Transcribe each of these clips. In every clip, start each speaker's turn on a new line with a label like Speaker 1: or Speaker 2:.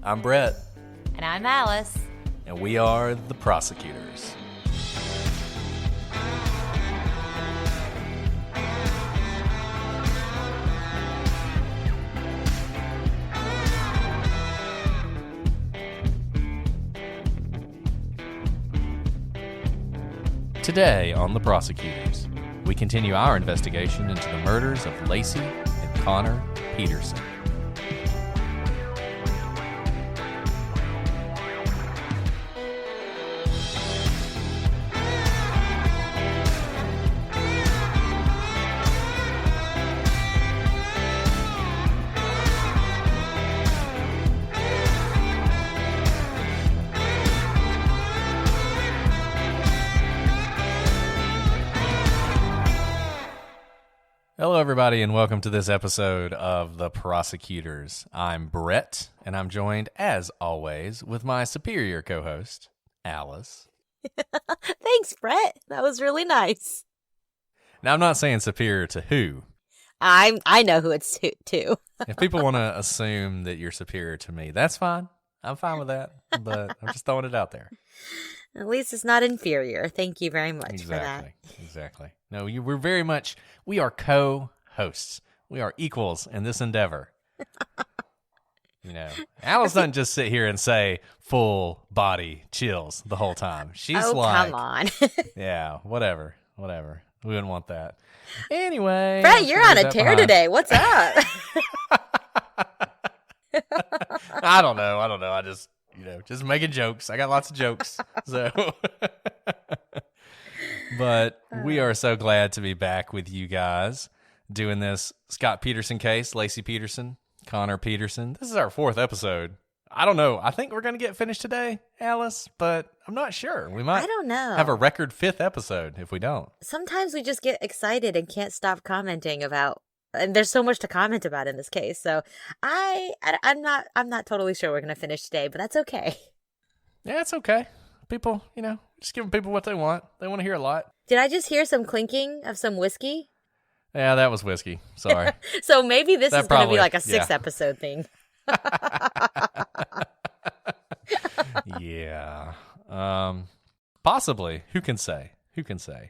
Speaker 1: I'm Brett.
Speaker 2: And I'm Alice.
Speaker 1: And we are the prosecutors. Today on The Prosecutors, we continue our investigation into the murders of Lacey and Connor Peterson. Hello, everybody, and welcome to this episode of The Prosecutors. I'm Brett, and I'm joined, as always, with my superior co-host, Alice.
Speaker 2: Thanks, Brett. That was really nice.
Speaker 1: Now, I'm not saying superior to who.
Speaker 2: I know who it's to.
Speaker 1: If people want to assume that you're superior to me, that's fine. I'm fine with that, but I'm just throwing it out there.
Speaker 2: At least it's not inferior. Thank you very much for that.
Speaker 1: Exactly. No, we are co-hosts. We are equals in this endeavor. Alice doesn't just sit here and say full body chills the whole time. She's
Speaker 2: come on.
Speaker 1: Yeah, whatever. We wouldn't want that. Anyway.
Speaker 2: Brett, you're on a tear today. What's up?
Speaker 1: I don't know. I just making jokes. I got lots of jokes. So, but we are so glad to be back with you guys doing this Scott Peterson case, Lacey Peterson, Connor Peterson. This is our 4th episode. I don't know. I think we're going to get finished today, Alice, but I'm not sure. We might have a record 5th episode if we don't.
Speaker 2: Sometimes we just get excited and can't stop commenting about, and there's so much to comment about in this case. So I'm not totally sure we're going to finish today, but that's okay.
Speaker 1: Yeah, it's okay. People, just giving people what they want. They want to hear a lot.
Speaker 2: Did I just hear some clinking of some whiskey?
Speaker 1: Yeah, that was whiskey. Sorry.
Speaker 2: So maybe this is going to be like a 6 episode thing.
Speaker 1: Yeah. Possibly. Who can say? I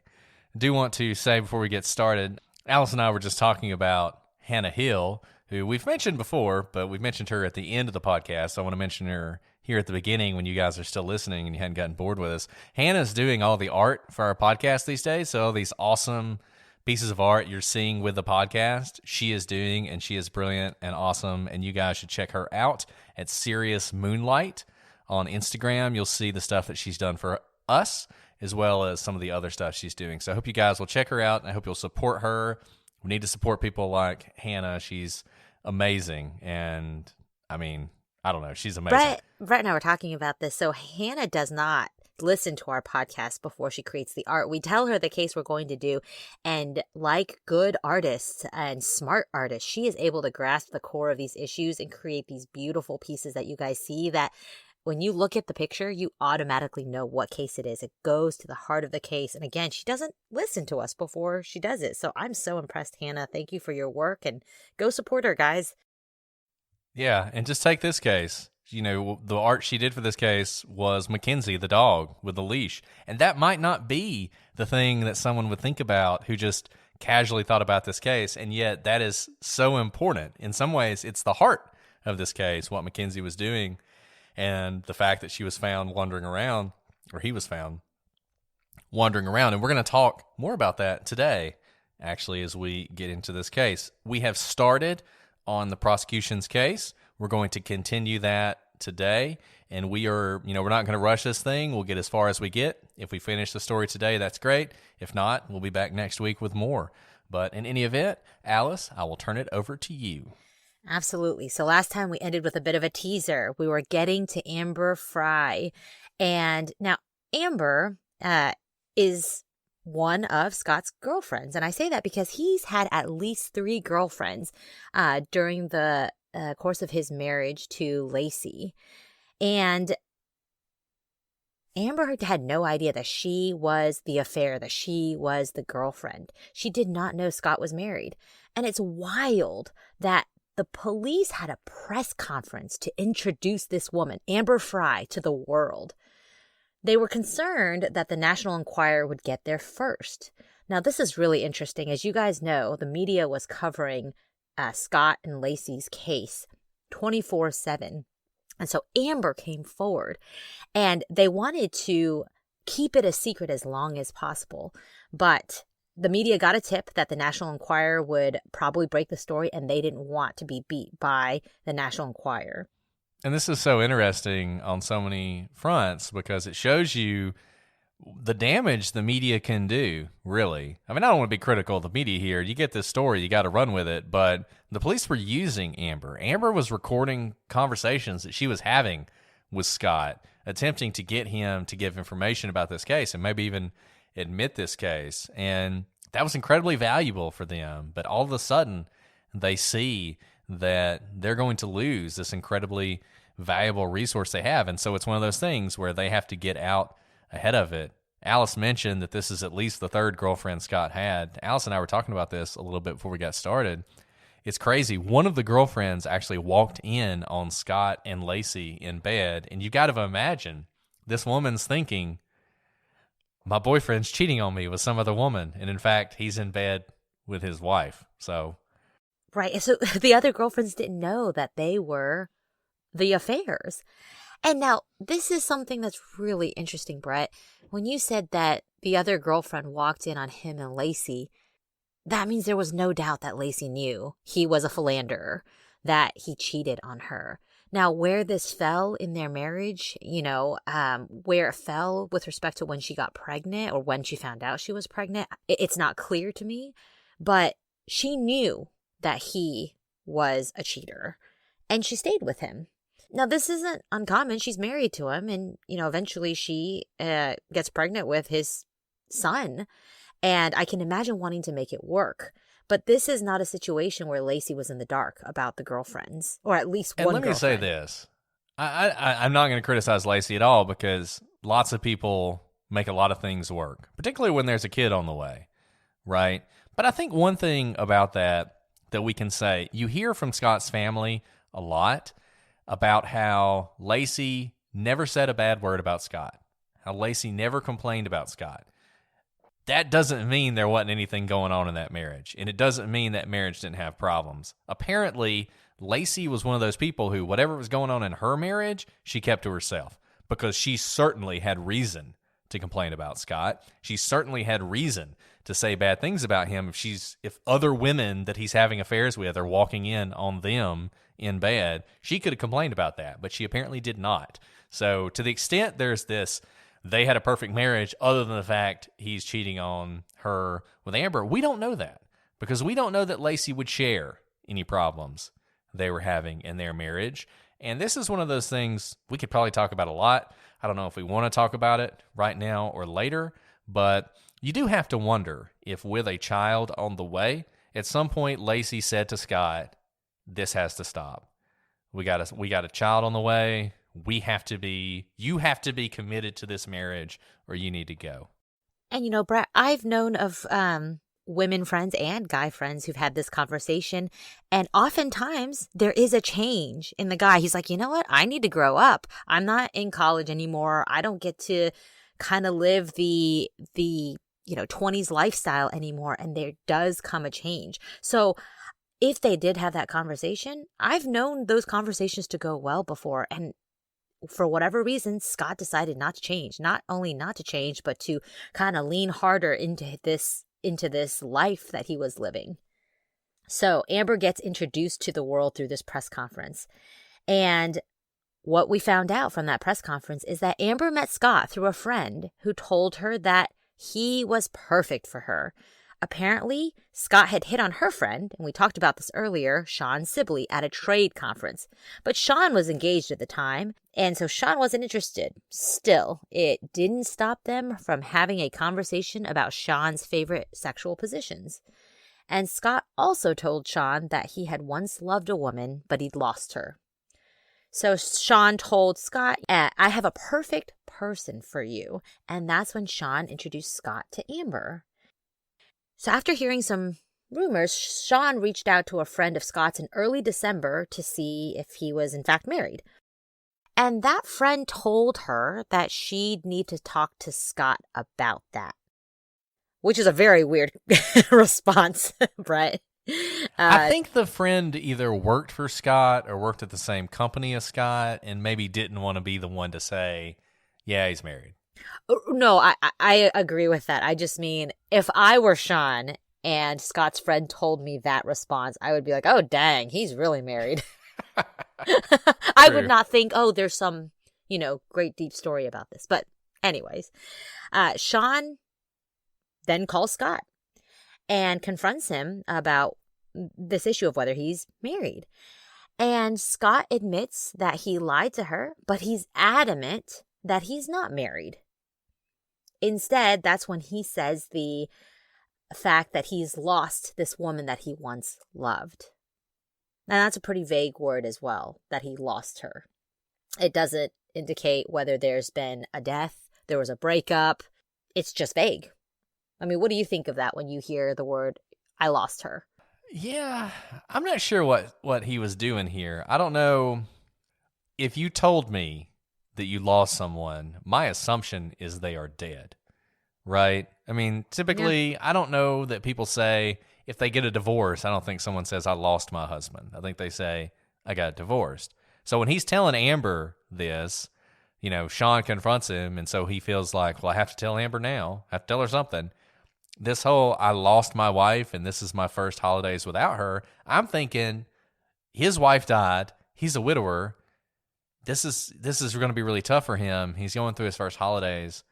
Speaker 1: do want to say before we get started, Alice and I were just talking about Hannah Hill, who we've mentioned before, but we've mentioned her at the end of the podcast. So I want to mention her here at the beginning when you guys are still listening and you hadn't gotten bored with us. Hannah's doing all the art for our podcast these days. So all these awesome pieces of art you're seeing with the podcast, she is doing, and she is brilliant and awesome. And you guys should check her out at Serious Moonlight on Instagram. You'll see the stuff that she's done for us, as well as some of the other stuff she's doing. So I hope you guys will check her out, and I hope you'll support her. We need to support people like Hannah. She's amazing. And I don't know. She's amazing.
Speaker 2: Brett and I were talking about this. So Hannah does not listen to our podcast before she creates the art. We tell her the case we're going to do, and like good artists and smart artists, she is able to grasp the core of these issues and create these beautiful pieces that you guys see that when you look at the picture, you automatically know what case it is. It goes to the heart of the case. And again, she doesn't listen to us before she does it. So I'm so impressed, Hannah. Thank you for your work, and go support her, guys.
Speaker 1: Yeah, and just take this case. The art she did for this case was Mackenzie, the dog, with the leash. And that might not be the thing that someone would think about who just casually thought about this case, and yet that is so important. In some ways, it's the heart of this case, what Mackenzie was doing, and the fact that she was found wandering around, or he was found wandering around. And we're going to talk more about that today, actually, as we get into this case. We have started on the prosecution's case. We're going to continue that today, and we are, we're not going to rush this thing. We'll get as far as we get. If we finish the story today, that's great. If not, we'll be back next week with more. But in any event, Alice, I will turn it over to you.
Speaker 2: Absolutely. So last time we ended with a bit of a teaser. We were getting to Amber Fry, and now Amber is one of Scott's girlfriends. And I say that because he's had at least 3 girlfriends during the course of his marriage to Lacey. And Amber had no idea that she was the affair, that she was the girlfriend. She did not know Scott was married. And it's wild that the police had a press conference to introduce this woman, Amber Frey, to the world. They were concerned that the National Enquirer would get there first. Now, this is really interesting. As you guys know, the media was covering Scott and Lacey's case 24/7. And so Amber came forward, and they wanted to keep it a secret as long as possible. But the media got a tip that the National Enquirer would probably break the story, and they didn't want to be beat by the National Enquirer.
Speaker 1: And this is so interesting on so many fronts because it shows you the damage the media can do, really. I mean, I don't want to be critical of the media here. You get this story, you got to run with it. But the police were using Amber. Amber was recording conversations that she was having with Scott, attempting to get him to give information about this case and maybe even admit this case. And that was incredibly valuable for them. But all of a sudden, they see that they're going to lose this incredibly valuable resource they have. And so it's one of those things where they have to get out ahead of it. Alice mentioned that this is at least the third girlfriend Scott had. Alice and I were talking about this a little bit before we got started. It's crazy. One of the girlfriends actually walked in on Scott and Lacey in bed, and you got to imagine this woman's thinking, my boyfriend's cheating on me with some other woman, and in fact, he's in bed with his wife. So,
Speaker 2: right. So the other girlfriends didn't know that they were the affairs. And now, this is something that's really interesting, Brett. When you said that the other girlfriend walked in on him and Lacey, that means there was no doubt that Lacey knew he was a philanderer, that he cheated on her. Now, where this fell in their marriage, where it fell with respect to when she got pregnant or when she found out she was pregnant, it's not clear to me. But she knew that he was a cheater, and she stayed with him. Now, this isn't uncommon. She's married to him, and, eventually she gets pregnant with his son, and I can imagine wanting to make it work. But this is not a situation where Lacey was in the dark about the girlfriends, or at least one girlfriend.
Speaker 1: And let me say this. I'm not going to criticize Lacey at all because lots of people make a lot of things work, particularly when there's a kid on the way, right? But I think one thing about that we can say, you hear from Scott's family a lot about how Lacey never said a bad word about Scott, how Lacey never complained about Scott. That doesn't mean there wasn't anything going on in that marriage, and it doesn't mean that marriage didn't have problems. Apparently, Lacey was one of those people who, whatever was going on in her marriage, she kept to herself because she certainly had reason to complain about Scott. She certainly had reason to say bad things about him if other women that he's having affairs with are walking in on them in bed. She could have complained about that, but she apparently did not. So to the extent there's this, they had a perfect marriage other than the fact he's cheating on her with Amber, we don't know that because we don't know that Lacey would share any problems they were having in their marriage. And this is one of those things we could probably talk about a lot. I don't know if we want to talk about it right now or later, but you do have to wonder if with a child on the way, at some point Lacey said to Scott, this has to stop. We got a child on the way. You have to be committed to this marriage or you need to go.
Speaker 2: And Brett, I've known of women friends and guy friends who've had this conversation. And oftentimes there is a change in the guy. He's like, you know what? I need to grow up. I'm not in college anymore. I don't get to kind of live the 20s lifestyle anymore. And there does come a change. So if they did have that conversation, I've known those conversations to go well before. And for whatever reason, Scott decided not to change. Not only not to change, but to kind of lean harder into this life that he was living. So Amber gets introduced to the world through this press conference. And what we found out from that press conference is that Amber met Scott through a friend who told her that he was perfect for her. Apparently, Scott had hit on her friend, and we talked about this earlier, Sean Sibley, at a trade conference. But Sean was engaged at the time, and so Sean wasn't interested. Still, it didn't stop them from having a conversation about Sean's favorite sexual positions. And Scott also told Sean that he had once loved a woman, but he'd lost her. So Sean told Scott, I have a perfect person for you. And that's when Sean introduced Scott to Amber. So after hearing some rumors, Sean reached out to a friend of Scott's in early December to see if he was in fact married. And that friend told her that she'd need to talk to Scott about that, which is a very weird response, Brett.
Speaker 1: I think the friend either worked for Scott or worked at the same company as Scott and maybe didn't want to be the one to say, yeah, he's married.
Speaker 2: No, I agree with that. I just mean, if I were Sean and Scott's friend told me that response, I would be like, oh, dang, he's really married. I would not think, oh, there's some, great deep story about this. But anyways, Sean then calls Scott and confronts him about this issue of whether he's married. And Scott admits that he lied to her, but he's adamant that he's not married. Instead, that's when he says the fact that he's lost this woman that he once loved. Now, that's a pretty vague word as well, that he lost her. It doesn't indicate whether there's been a death, there was a breakup. It's just vague. I mean, what do you think of that when you hear the word, I lost her?
Speaker 1: Yeah, I'm not sure what he was doing here. I don't know. If you told me that you lost someone, my assumption is they are dead, right? I mean, typically, I don't know that people say, if they get a divorce, I don't think someone says, I lost my husband. I think they say, I got divorced. So when he's telling Amber this, Sean confronts him, and so he feels like, well, I have to tell Amber now. I have to tell her something. This whole, I lost my wife, and this is my first holidays without her, I'm thinking, his wife died. He's a widower. This is going to be really tough for him. He's going through his first holidays,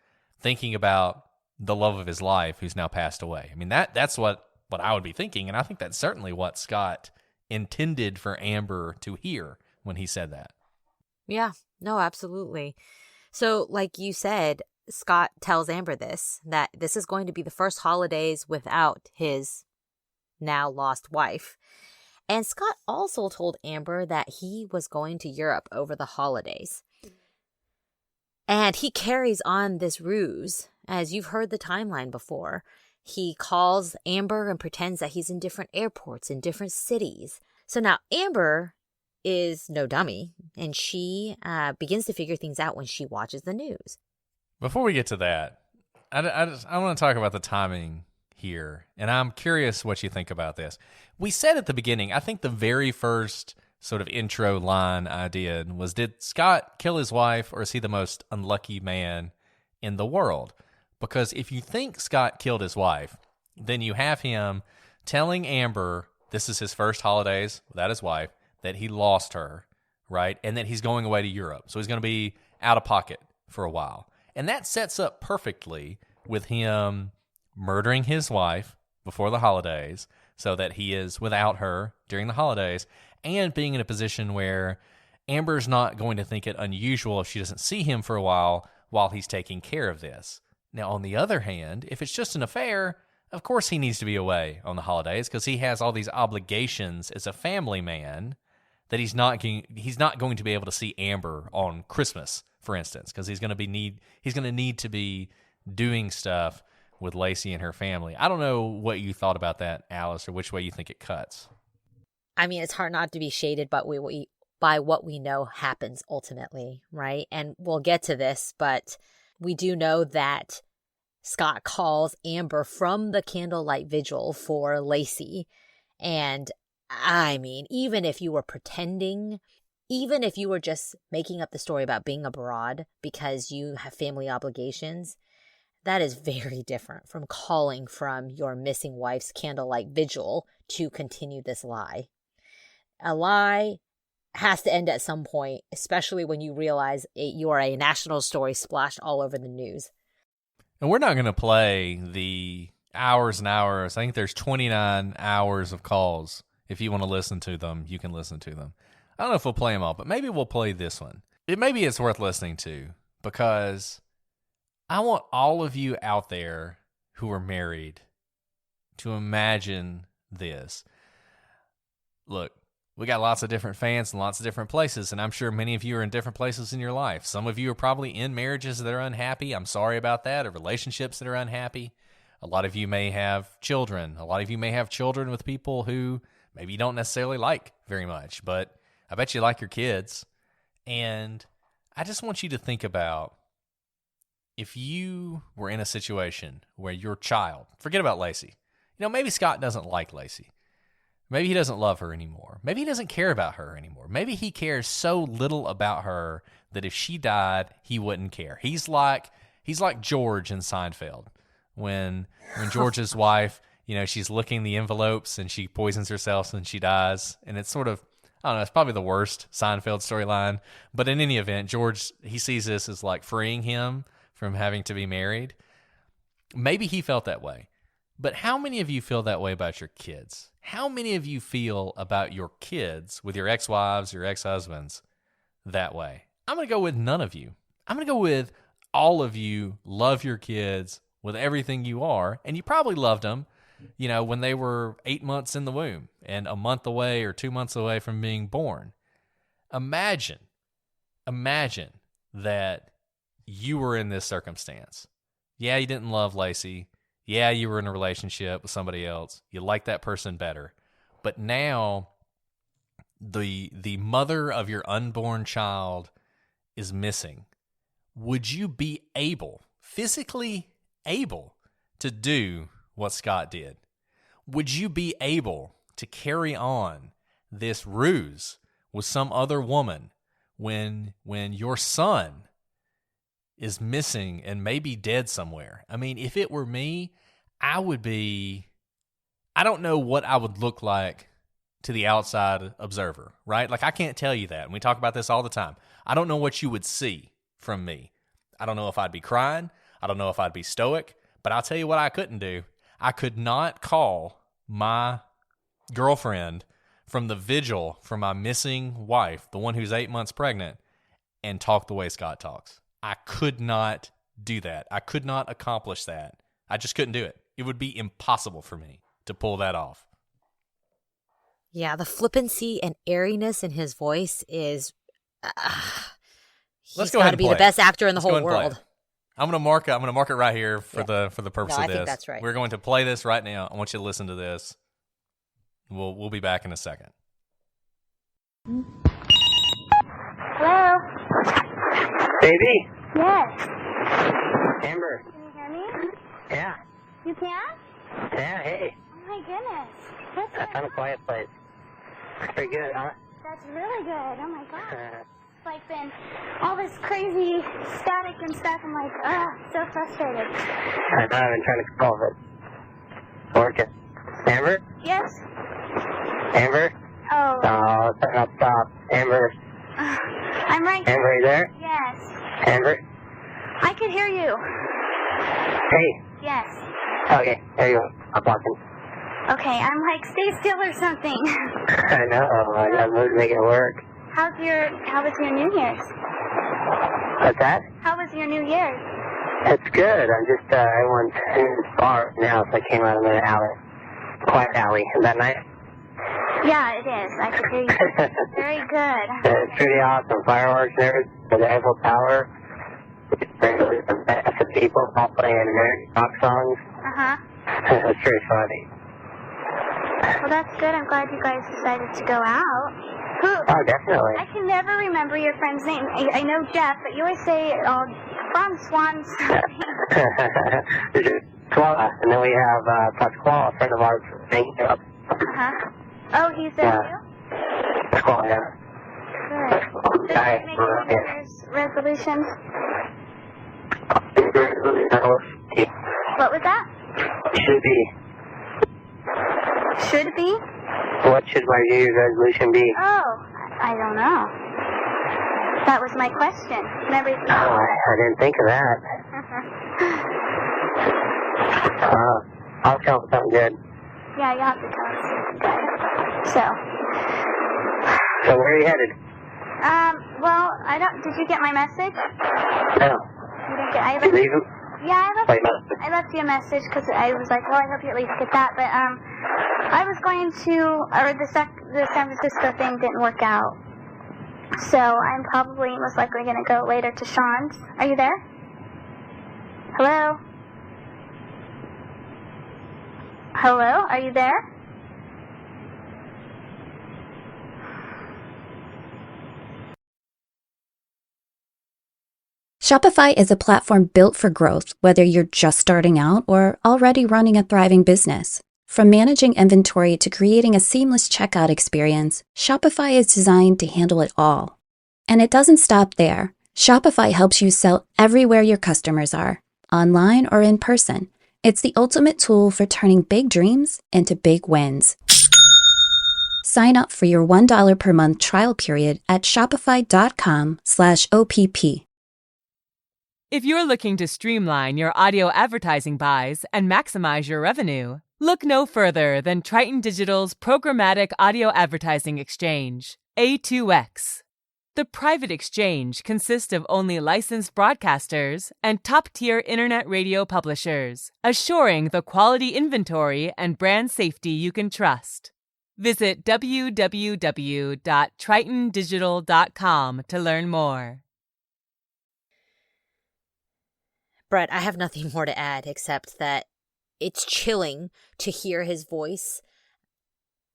Speaker 1: thinking about the love of his life who's now passed away. I mean, that's what I would be thinking, and I think that's certainly what Scott intended for Amber to hear when he said that. Yeah,
Speaker 2: no, absolutely. So, like you said, Scott tells Amber that this is going to be the first holidays without his now lost wife. And Scott also told Amber that he was going to Europe over the holidays. And he carries on this ruse, as you've heard the timeline before. He calls Amber and pretends that he's in different airports in different cities. So now Amber is no dummy, and she begins to figure things out when she watches the news.
Speaker 1: Before we get to that, I want to talk about the timing here, and I'm curious what you think about this. We said at the beginning, I think the very first sort of intro line I did was, did Scott kill his wife, or is he the most unlucky man in the world? Because if you think Scott killed his wife, then you have him telling Amber this is his first holidays without his wife, that he lost her, right? And that he's going away to Europe. So he's going to be out of pocket for a while. And that sets up perfectly with him murdering his wife before the holidays so that he is without her during the holidays, and being in a position where Amber's not going to think it unusual if she doesn't see him for a while he's taking care of this. Now, on the other hand, if it's just an affair, of course he needs to be away on the holidays because he has all these obligations as a family man that he's not going to be able to see Amber on Christmas, for instance, because he's going to need to be doing stuff with Lacey and her family. I don't know what you thought about that, Alice, or which way you think it cuts.
Speaker 2: I mean, it's hard not to be shaded by what we know happens ultimately, right? And we'll get to this, but we do know that Scott calls Amber from the candlelight vigil for Lacey. And I mean, even if you were pretending, even if you were just making up the story about being abroad because you have family obligations, that is very different from calling from your missing wife's candlelight vigil to continue this lie. A lie has to end at some point, especially when you realize you are a national story splashed all over the news.
Speaker 1: And we're not going to play the hours and hours. I think there's 29 hours of calls. If you want to listen to them, you can listen to them. I don't know if we'll play them all, but maybe we'll play this one. Maybe it's worth listening to because I want all of you out there who are married to imagine this. Look, we got lots of different fans in lots of different places, and I'm sure many of you are in different places in your life. Some of you are probably in marriages that are unhappy. I'm sorry about that, or relationships that are unhappy. A lot of you may have children. A lot of you may have children with people who maybe you don't necessarily like very much, but I bet you like your kids. And I just want you to think about if you were in a situation where your child, forget about Lacey. Maybe Scott doesn't like Lacey. Maybe he doesn't love her anymore. Maybe he doesn't care about her anymore. Maybe he cares so little about her that if she died, he wouldn't care. He's like George in Seinfeld. When George's wife, she's licking the envelopes and she poisons herself and she dies. And it's sort of, I don't know, it's probably the worst Seinfeld storyline. But in any event, George, he sees this as like freeing him from having to be married. Maybe he felt that way. But how many of you feel that way about your kids? How many of you feel about your kids with your ex-wives, your ex-husbands that way? I'm going to go with none of you. I'm going to go with all of you love your kids with everything you are, and you probably loved them, when they were 8 months in the womb and a month away or 2 months away from being born. Imagine that you were in this circumstance. Yeah, you didn't love Lacey. Yeah, you were in a relationship with somebody else. You like that person better. But now the mother of your unborn child is missing. Would you be physically able to do what Scott did? Would you be able to carry on this ruse with some other woman when your son is missing and maybe dead somewhere? I mean, if it were me, I don't know what I would look like to the outside observer, right? Like, I can't tell you that. And we talk about this all the time. I don't know what you would see from me. I don't know if I'd be crying. I don't know if I'd be stoic. But I'll tell you what I couldn't do. I could not call my girlfriend from the vigil for my missing wife, the one who's 8 months pregnant, and talk the way Scott talks. I could not do that. I could not accomplish that. I just couldn't do it. It would be impossible for me to pull that off.
Speaker 2: Yeah, the flippancy and airiness in his voice is... he's got to be the best actor in the whole world.
Speaker 1: I'm gonna mark it right here for the purpose of this.
Speaker 2: I think that's right.
Speaker 1: We're going to play this right now. I want you to listen to this. We'll be back in a second.
Speaker 3: Hello?
Speaker 4: Baby?
Speaker 3: Yes.
Speaker 4: Amber?
Speaker 3: Can you hear me?
Speaker 4: Yeah.
Speaker 3: You can?
Speaker 4: Yeah, hey.
Speaker 3: Oh my goodness. What's
Speaker 4: I found a quiet place. Pretty good, huh?
Speaker 3: That's really good. Oh my god. It's like been all this crazy static and stuff. I'm like, so frustrated.
Speaker 4: I know, I've been trying to solve it. It's working. Amber?
Speaker 3: Yes?
Speaker 4: Amber?
Speaker 3: Oh.
Speaker 4: Oh, stop. Amber?
Speaker 3: I'm right here.
Speaker 4: Amber, you there?
Speaker 3: Yes.
Speaker 4: Amber?
Speaker 3: I can hear you.
Speaker 4: Hey.
Speaker 3: Yes.
Speaker 4: Okay, there you go. I'm talking.
Speaker 3: Okay, I'm like, stay still or something.
Speaker 4: I know. I got moved to make it work.
Speaker 3: How was your New Year's?
Speaker 4: What's that?
Speaker 3: How was your New Year's?
Speaker 4: It's good. I'm just, everyone's in the bar now, so I came out of the alley. Quiet alley. Is that nice?
Speaker 3: Yeah, it is. I can hear you. Very good.
Speaker 4: It's pretty awesome. Fireworks and everything. The Eiffel Tower. The people all playing rock songs.
Speaker 3: Uh-huh.
Speaker 4: It's pretty funny.
Speaker 3: Well, that's good. I'm glad you guys decided to go out. Who?
Speaker 4: Oh, definitely.
Speaker 3: I can never remember your friend's name. I know Jeff, but you always say from Swan something.
Speaker 4: Koala. And then we have Pasquale, a friend of ours from St. Up.
Speaker 3: Uh-huh. Oh, he's there too?
Speaker 4: Pasquale, yeah.
Speaker 3: Good. Did you make your New Year's resolutions? What was that?
Speaker 4: Should be.
Speaker 3: Should be?
Speaker 4: What should my New Year's resolution be?
Speaker 3: Oh, I don't know. That was my question. Never.
Speaker 4: Oh, I didn't think of that. I'll tell them something good.
Speaker 3: Yeah, you have to tell us something good.
Speaker 4: So where are you headed?
Speaker 3: Well, I don't. Did you get my message?
Speaker 4: No.
Speaker 3: You didn't get.
Speaker 4: Did you leave him?
Speaker 3: Yeah,
Speaker 4: Wait,
Speaker 3: I left you a message because I was like, well, I hope you at least get that. But I was going to, or the San Francisco thing didn't work out, so I'm probably most likely going to go later to Sean's. Are you there? Hello? Hello, are you there?
Speaker 5: Shopify is a platform built for growth, whether you're just starting out or already running a thriving business. From managing inventory to creating a seamless checkout experience, Shopify is designed to handle it all. And it doesn't stop there. Shopify helps you sell everywhere your customers are, online or in person. It's the ultimate tool for turning big dreams into big wins. Sign up for your $1 per month trial period at shopify.com/OPP.
Speaker 6: If you're looking to streamline your audio advertising buys and maximize your revenue, look no further than Triton Digital's programmatic audio advertising exchange, A2X. The private exchange consists of only licensed broadcasters and top-tier internet radio publishers, assuring the quality inventory and brand safety you can trust. Visit www.tritondigital.com to learn more.
Speaker 2: Brett, I have nothing more to add except that it's chilling to hear his voice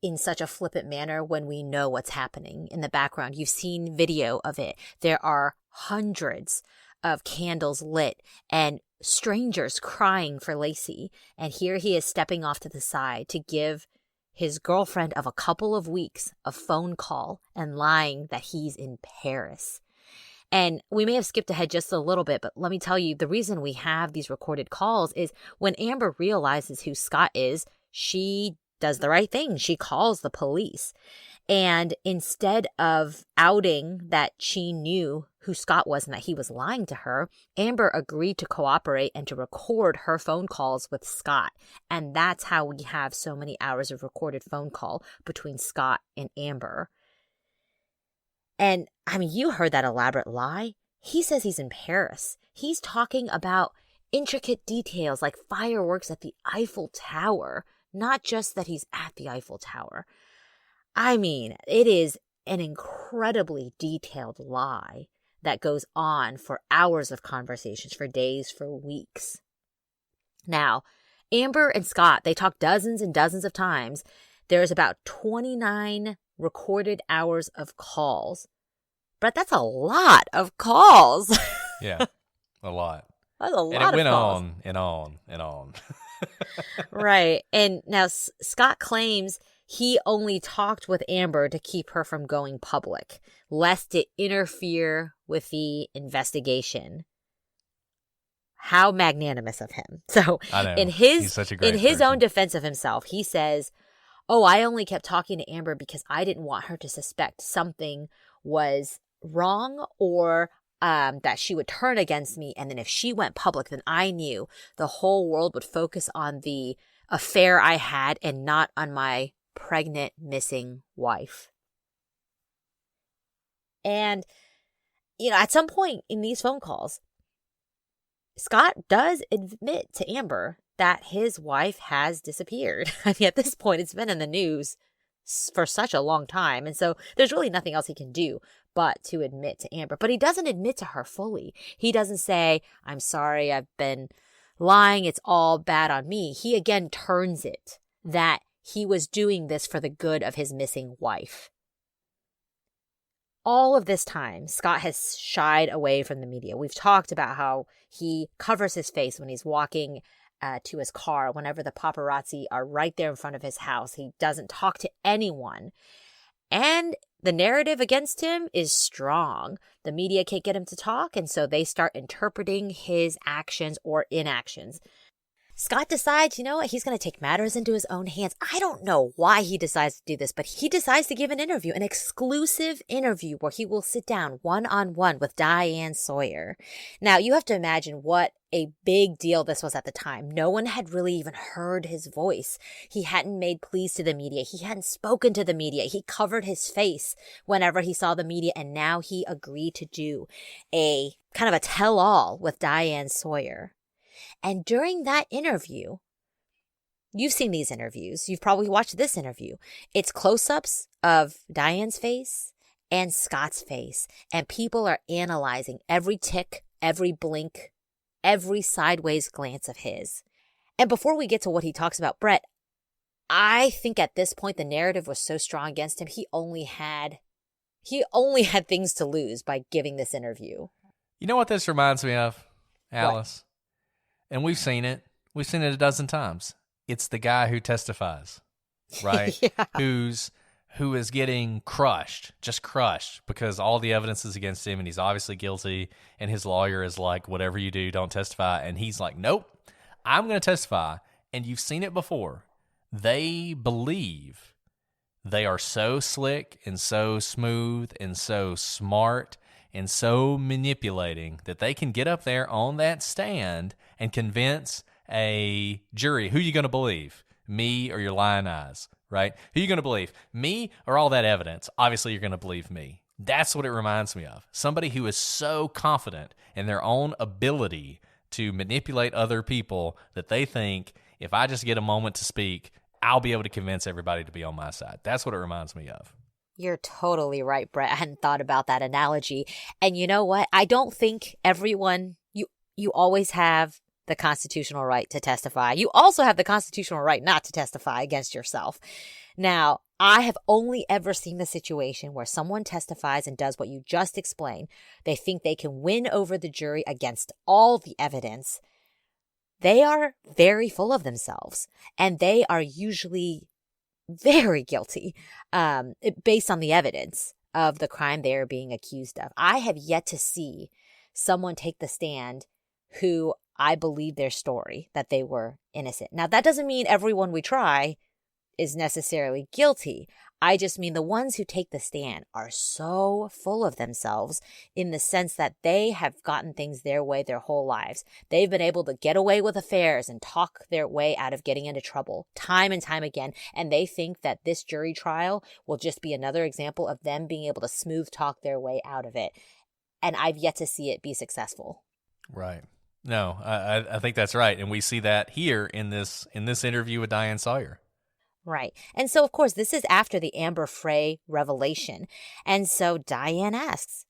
Speaker 2: in such a flippant manner when we know what's happening in the background. You've seen video of it. There are hundreds of candles lit and strangers crying for Lacey. And here he is stepping off to the side to give his girlfriend of a couple of weeks a phone call and lying that he's in Paris. And we may have skipped ahead just a little bit, but let me tell you, the reason we have these recorded calls is when Amber realizes who Scott is, she does the right thing. She calls the police. And instead of outing that she knew who Scott was and that he was lying to her, Amber agreed to cooperate and to record her phone calls with Scott. And that's how we have so many hours of recorded phone call between Scott and Amber. And I mean, you heard that elaborate lie. He says he's in Paris. He's talking about intricate details like fireworks at the Eiffel Tower, not just that he's at the Eiffel Tower. I mean, it is an incredibly detailed lie that goes on for hours of conversations, for days, for weeks. Now, Amber and Scott, they talk dozens and dozens of times. There's about 29 recorded hours of calls. But that's a lot of calls.
Speaker 1: Yeah, a lot.
Speaker 2: That's a lot of calls.
Speaker 1: And it went on and on and on.
Speaker 2: Right. And now Scott claims he only talked with Amber to keep her from going public, lest it interfere with the investigation. How magnanimous of him. So
Speaker 1: I know.
Speaker 2: in
Speaker 1: He's such a great
Speaker 2: his
Speaker 1: person.
Speaker 2: own defense of himself, he says, "Oh, I only kept talking to Amber because I didn't want her to suspect something was wrong or that she would turn against me. And then if she went public, then I knew the whole world would focus on the affair I had and not on my pregnant, missing wife." And, at some point in these phone calls, Scott does admit to Amber that his wife has disappeared. I mean, at this point, it's been in the news for such a long time. And so there's really nothing else he can do but to admit to Amber. But he doesn't admit to her fully. He doesn't say, "I'm sorry, I've been lying. It's all bad on me." He again turns it that he was doing this for the good of his missing wife. All of this time, Scott has shied away from the media. We've talked about how he covers his face when he's walking to his car. Whenever the paparazzi are right there in front of his house, he doesn't talk to anyone. And the narrative against him is strong. The media can't get him to talk, and so they start interpreting his actions or inactions. Scott decides, he's going to take matters into his own hands. I don't know why he decides to do this, but he decides to give an interview, an exclusive interview where he will sit down one-on-one with Diane Sawyer. Now, you have to imagine what a big deal this was at the time. No one had really even heard his voice. He hadn't made pleas to the media. He hadn't spoken to the media. He covered his face whenever he saw the media, and now he agreed to do a kind of a tell-all with Diane Sawyer. And during that interview, you've seen these interviews. You've probably watched this interview. It's close-ups of Diane's face and Scott's face. And people are analyzing every tick, every blink, every sideways glance of his. And before we get to what he talks about, Brett, I think at this point the narrative was so strong against him, he only had things to lose by giving this interview.
Speaker 1: You know what this reminds me of, Alice? What? And we've seen it. We've seen it a dozen times. It's the guy who testifies, right?
Speaker 2: Yeah.
Speaker 1: Who is getting crushed, just crushed, because all the evidence is against him and he's obviously guilty, and his lawyer is like, whatever you do, don't testify. And he's like, nope, I'm going to testify. And you've seen it before. They believe they are so slick and so smooth and so smart and so manipulating that they can get up there on that stand and convince a jury, who are you going to believe? Me or your lying eyes, right? Who are you going to believe? Me or all that evidence? Obviously, you're going to believe me. That's what it reminds me of. Somebody who is so confident in their own ability to manipulate other people that they think, if I just get a moment to speak, I'll be able to convince everybody to be on my side. That's what it reminds me of.
Speaker 2: You're totally right, Brett. I hadn't thought about that analogy. And you know what? I don't think everyone, you always have the constitutional right to testify. You also have the constitutional right not to testify against yourself. Now, I have only ever seen the situation where someone testifies and does what you just explained. They think they can win over the jury against all the evidence. They are very full of themselves, and they are usually very guilty based on the evidence of the crime they are being accused of. I have yet to see someone take the stand who I believe their story, that they were innocent. Now, that doesn't mean everyone we try is necessarily guilty. I just mean the ones who take the stand are so full of themselves in the sense that they have gotten things their way their whole lives. They've been able to get away with affairs and talk their way out of getting into trouble time and time again. And they think that this jury trial will just be another example of them being able to smooth talk their way out of it. And I've yet to see it be successful.
Speaker 1: Right. No, I think that's right. And we see that here in this interview with Diane Sawyer.
Speaker 2: Right. And so, of course, this is after the Amber Frey revelation. And so Diane asks,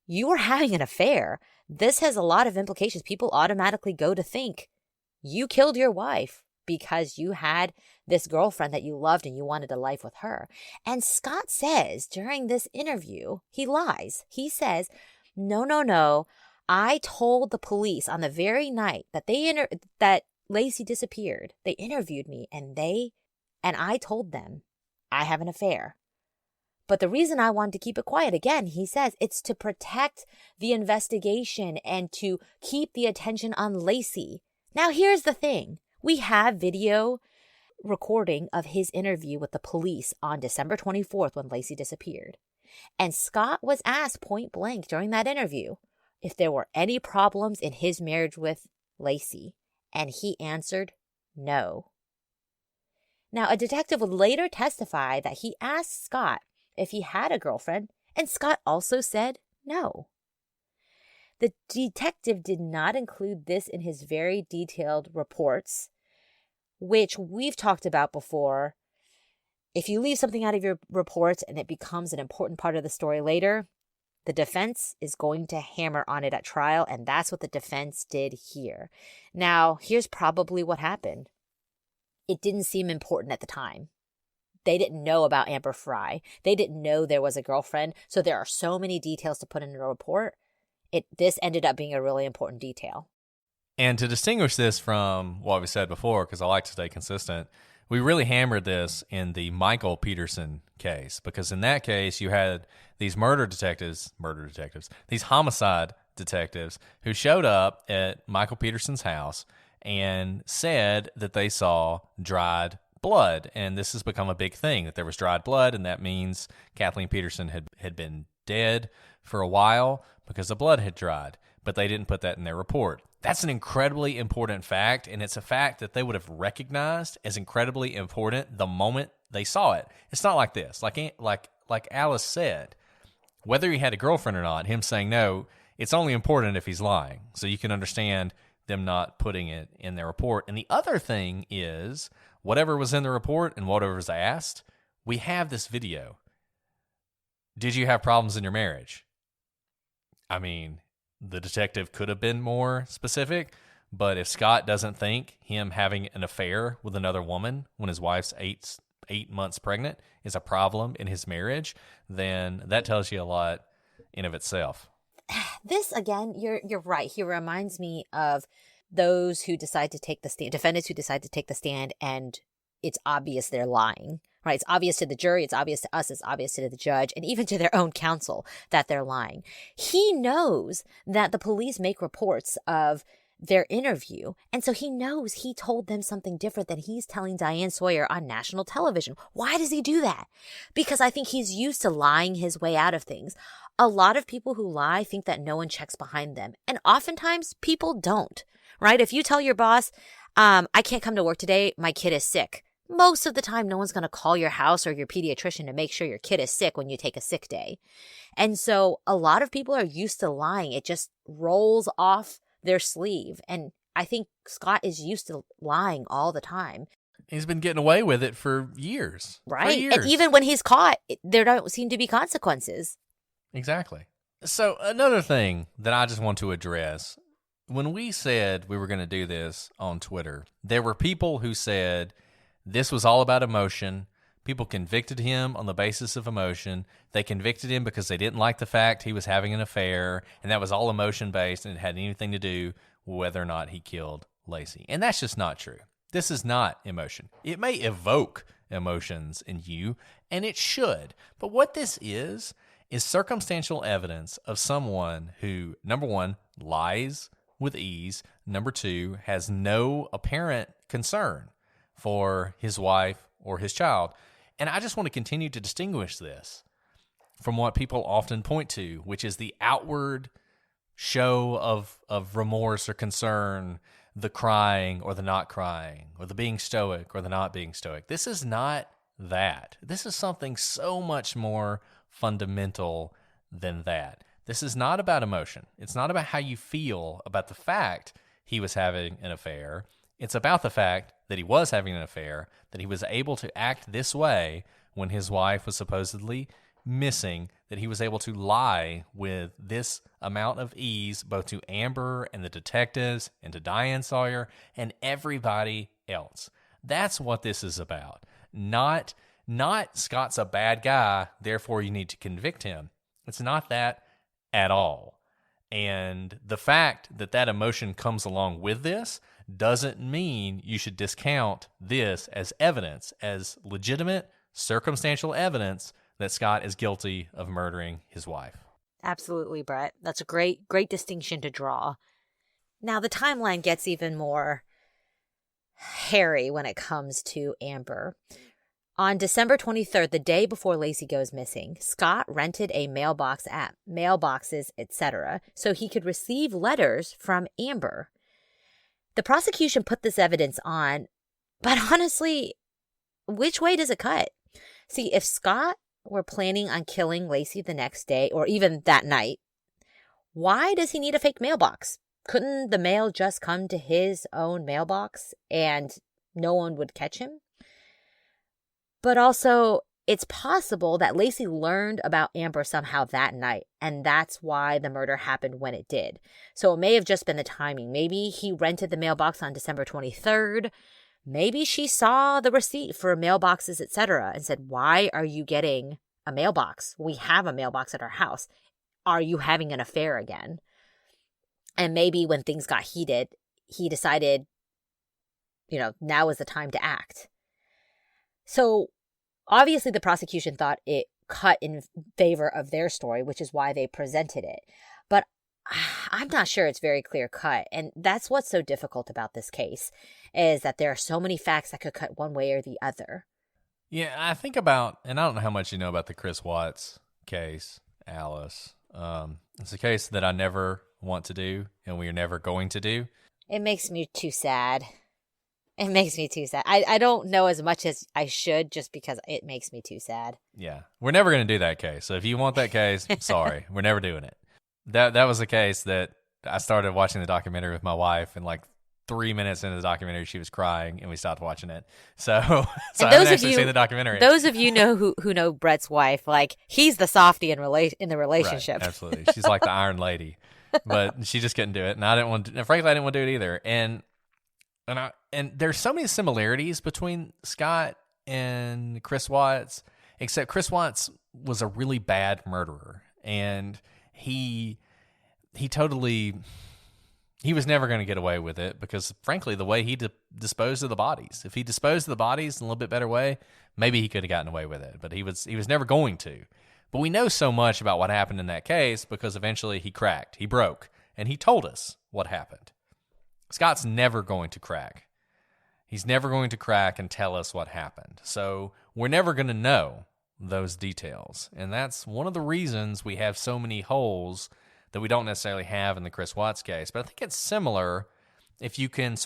Speaker 2: you were having an affair. This has a lot of implications. People automatically go to think you killed your wife because you had this girlfriend that you loved and you wanted a life with her. And Scott says during this interview, he lies. He says, no. I told the police on the very night that that Lacey disappeared. They interviewed me and I told them I have an affair. But the reason I wanted to keep it quiet, again, he says, it's to protect the investigation and to keep the attention on Lacey. Now, here's the thing. We have video recording of his interview with the police on December 24th when Lacey disappeared. And Scott was asked point blank during that interview if there were any problems in his marriage with Lacey, and he answered no. Now, a detective would later testify that he asked Scott if he had a girlfriend, and Scott also said no. The detective did not include this in his very detailed reports, which we've talked about before. If you leave something out of your reports and it becomes an important part of the story later, the defense is going to hammer on it at trial, and that's what the defense did here. Now, here's probably what happened. It didn't seem important at the time. They didn't know about Amber Frey. They didn't know there was a girlfriend, so there are so many details to put in a report. This ended up being a really important detail.
Speaker 1: And to distinguish this from what we said before, because I like to stay consistent, we really hammered this in the Michael Peterson case, because in that case, you had these these homicide detectives who showed up at Michael Peterson's house and said that they saw dried blood. And this has become a big thing, that there was dried blood, and that means Kathleen Peterson had been dead for a while because the blood had dried, but they didn't put that in their report. That's an incredibly important fact, and it's a fact that they would have recognized as incredibly important the moment they saw it. It's not like this. Like Alice said, whether he had a girlfriend or not, him saying no, it's only important if he's lying. So you can understand them not putting it in their report. And the other thing is, whatever was in the report and whatever was asked, we have this video. Did you have problems in your marriage? I mean, the detective could have been more specific, But if Scott doesn't think him having an affair with another woman when his wife's eight months pregnant is a problem in his marriage, then that tells you a lot in of itself.
Speaker 2: This, again, you're right. He reminds me of those who decide to take the stand, defendants who decide to take the stand, and it's obvious they're lying, right? It's obvious to the jury, it's obvious to us, it's obvious to the judge, and even to their own counsel that they're lying. He knows that the police make reports of their interview, and so he knows he told them something different than he's telling Diane Sawyer on national television. Why does he do that? Because I think he's used to lying his way out of things. A lot of people who lie think that no one checks behind them, and oftentimes people don't, right? If you tell your boss, I can't come to work today, my kid is sick, most of the time no one's going to call your house or your pediatrician to make sure your kid is sick when you take a sick day. And so a lot of people are used to lying. It just rolls off their sleeve. And I think Scott is used to lying all the time.
Speaker 1: He's been getting away with it for years.
Speaker 2: Right.
Speaker 1: For years.
Speaker 2: And even when he's caught, there don't seem to be consequences.
Speaker 1: Exactly. So another thing that I just want to address, when we said we were going to do this on Twitter, there were people who said this was all about emotion. People convicted him on the basis of emotion. They convicted him because they didn't like the fact he was having an affair, and that was all emotion-based, and it had anything to do with whether or not he killed Lacey. And that's just not true. This is not emotion. It may evoke emotions in you, and it should. But what this is circumstantial evidence of someone who, number one, lies with ease, number two, has no apparent concern for his wife or his child. And I just want to continue to distinguish this from what people often point to, which is the outward show of remorse or concern, the crying or the not crying, or the being stoic or the not being stoic. This is not that. This is something so much more fundamental than that. This is not about emotion. It's not about how you feel about the fact he was having an affair. It's about the fact that he was having an affair, that he was able to act this way when his wife was supposedly missing, that he was able to lie with this amount of ease, both to Amber and the detectives and to Diane Sawyer and everybody else. That's what this is about. Not Scott's a bad guy, therefore you need to convict him. It's not that at all. And the fact that that emotion comes along with this doesn't mean you should discount this as evidence, as legitimate circumstantial evidence that Scott is guilty of murdering his wife.
Speaker 2: Absolutely, Brett. That's a great distinction to draw. Now, the timeline gets even more hairy when it comes to Amber. On December 23rd, the day before Lacey goes missing, Scott rented a mailbox at Mailboxes, etc., so he could receive letters from Amber. The prosecution put this evidence on, but honestly, which way does it cut? See, if Scott were planning on killing Lacey the next day, or even that night, why does he need a fake mailbox? Couldn't the mail just come to his own mailbox and no one would catch him? But also, it's possible that Lacey learned about Amber somehow that night, and that's why the murder happened when it did. So it may have just been the timing. Maybe he rented the mailbox on December 23rd. Maybe she saw the receipt for mailboxes, etc., and said, "Why are you getting a mailbox? We have a mailbox at our house. Are you having an affair again?" And maybe when things got heated, he decided, now is the time to act. So obviously the prosecution thought it cut in favor of their story, which is why they presented it. But I'm not sure it's very clear cut. And that's what's so difficult about this case, is that there are so many facts that could cut one way or the other.
Speaker 1: Yeah, I think about, and I don't know how much you know about the Chris Watts case, Alice. It's a case that I never want to do, and we are never going to do.
Speaker 2: It makes me too sad. It makes me too sad. I don't know as much as I should, just because it makes me too sad.
Speaker 1: Yeah, we're never going to do that case. So if you want that case, sorry, we're never doing it. That was a case that I started watching the documentary with my wife, and like 3 minutes into the documentary, she was crying, and we stopped watching it. So I haven't actually seen the documentary.
Speaker 2: Those of you who know Brett's wife, like, he's the softie in the relationship.
Speaker 1: Right, absolutely. She's like the Iron Lady. but she just couldn't do it, and I didn't want to, frankly, I didn't want to do it either. And there's so many similarities between Scott and Chris Watts, except Chris Watts was a really bad murderer, and he was never going to get away with it because, frankly, the way he disposed of the bodies, if he disposed of the bodies in a little bit better way, maybe he could have gotten away with it, but he was never going to. But we know so much about what happened in that case because eventually he cracked, he broke, and he told us what happened. Scott's never going to crack. He's never going to crack and tell us what happened. So we're never going to know those details. And that's one of the reasons we have so many holes that we don't necessarily have in the Chris Watts case. But I think it's similar if you can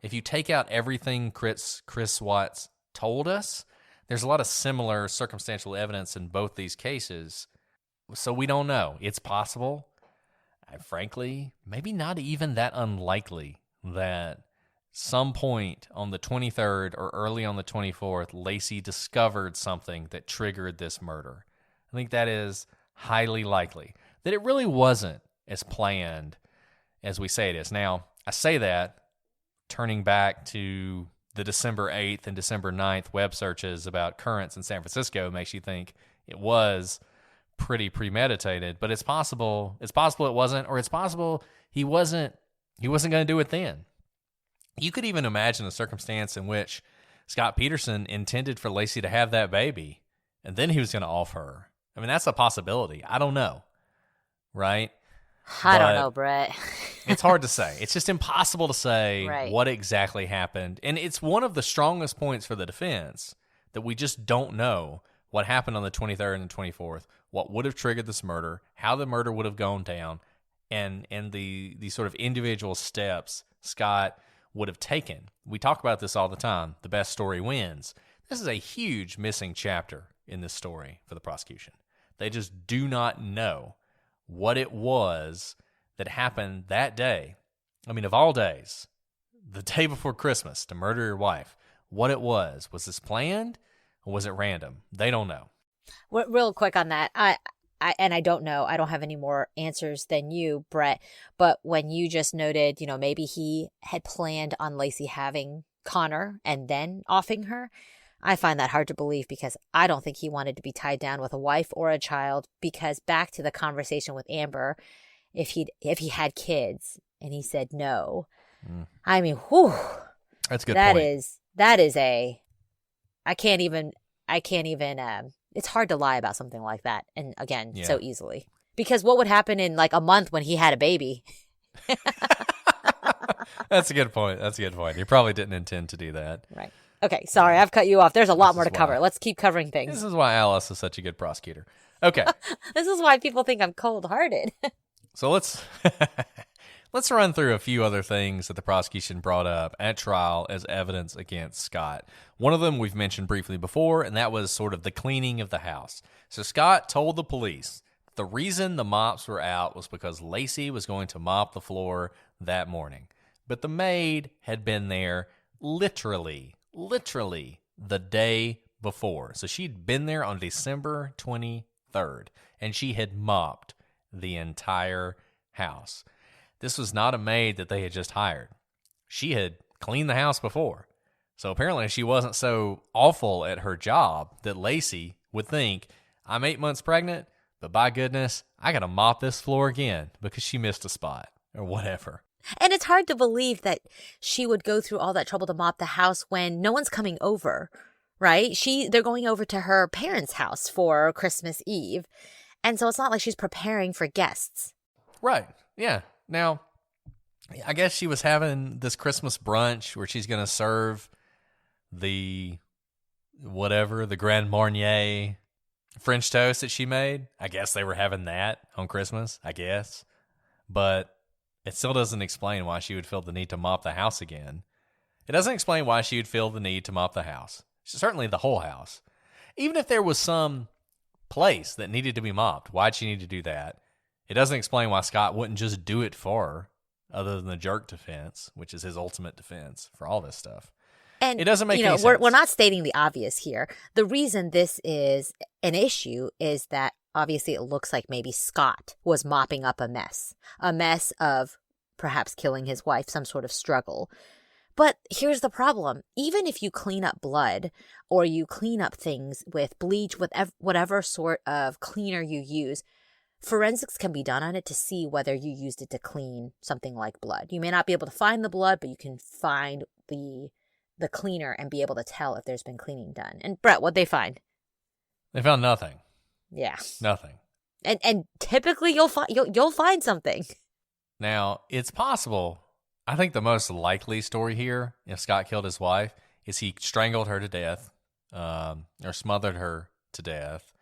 Speaker 1: if you take out everything Chris Watts told us, there's a lot of similar circumstantial evidence in both these cases. So we don't know. It's possible, frankly, maybe not even that unlikely that some point on the 23rd or early on the 24th, Lacey discovered something that triggered this murder. I think that is highly likely. That it really wasn't as planned as we say it is. Now, I say that turning back to the December 8th and December 9th web searches about currents in San Francisco makes you think it was pretty premeditated, but it's possible it wasn't, or it's possible he wasn't going to do it then. You could even imagine a circumstance in which Scott Peterson intended for Lacey to have that baby, and then he was going to off her. I mean, that's a possibility. I don't know, right?
Speaker 2: I don't know, Brett.
Speaker 1: It's hard to say. It's just impossible to say what exactly happened. And it's one of the strongest points for the defense that we just don't know what happened on the 23rd and the 24th, what would have triggered this murder, how the murder would have gone down, and the sort of individual steps Scott would have taken. We talk about this all the time. The best story wins. This is a huge missing chapter in this story for the prosecution. They just do not know what it was that happened that day. I mean, of all days, the day before Christmas, to murder your wife. What it was. Was this planned or was it random? They don't know.
Speaker 2: Real quick on that. I don't know. I don't have any more answers than you, Brett. But when you just noted, maybe he had planned on Lacey having Connor and then offing her, I find that hard to believe because I don't think he wanted to be tied down with a wife or a child. Because back to the conversation with Amber, if he had kids and he said no, I mean, whew,
Speaker 1: that's a good point.
Speaker 2: That is I can't even. It's hard to lie about something like that. And again, so easily. Because what would happen in like a month when he had a baby?
Speaker 1: That's a good point. He probably didn't intend to do that.
Speaker 2: Right. Okay. Sorry, I've cut you off. There's a lot more to cover. Let's keep covering things.
Speaker 1: This is why Alice is such a good prosecutor. Okay.
Speaker 2: This is why people think I'm cold-hearted.
Speaker 1: So let's run through a few other things that the prosecution brought up at trial as evidence against Scott. One of them we've mentioned briefly before, and that was sort of the cleaning of the house. So Scott told the police the reason the mops were out was because Lacey was going to mop the floor that morning. But the maid had been there literally the day before. So she'd been there on December 23rd, and she had mopped the entire house. This was not a maid that they had just hired. She had cleaned the house before. So apparently she wasn't so awful at her job that Lacey would think, I'm 8 months pregnant, but by goodness, I got to mop this floor again because she missed a spot or whatever.
Speaker 2: And it's hard to believe that she would go through all that trouble to mop the house when no one's coming over, right? They're going over to her parents' house for Christmas Eve. And so it's not like she's preparing for guests.
Speaker 1: Right. Yeah. Now, I guess she was having this Christmas brunch where she's going to serve the Grand Marnier French toast that she made. I guess they were having that on Christmas, I guess. But it still doesn't explain why she would feel the need to mop the house again. It doesn't explain why she would feel the need to mop the house. Certainly the whole house. Even if there was some place that needed to be mopped, why'd she need to do that? It doesn't explain why Scott wouldn't just do it for her, other than the jerk defense, which is his ultimate defense for all this stuff.
Speaker 2: And
Speaker 1: it doesn't make any sense.
Speaker 2: We're not stating the obvious here. The reason this is an issue is that obviously it looks like maybe Scott was mopping up a mess of perhaps killing his wife, some sort of struggle. But here's the problem. Even if you clean up blood or you clean up things with bleach, whatever sort of cleaner you use, forensics can be done on it to see whether you used it to clean something like blood. You may not be able to find the blood, but you can find the cleaner and be able to tell if there's been cleaning done. And Brett, what'd they find?
Speaker 1: They found nothing.
Speaker 2: Yeah.
Speaker 1: Nothing.
Speaker 2: And typically you'll find something.
Speaker 1: Now, it's possible. I think the most likely story here, if Scott killed his wife, is he strangled her to death, or smothered her to death,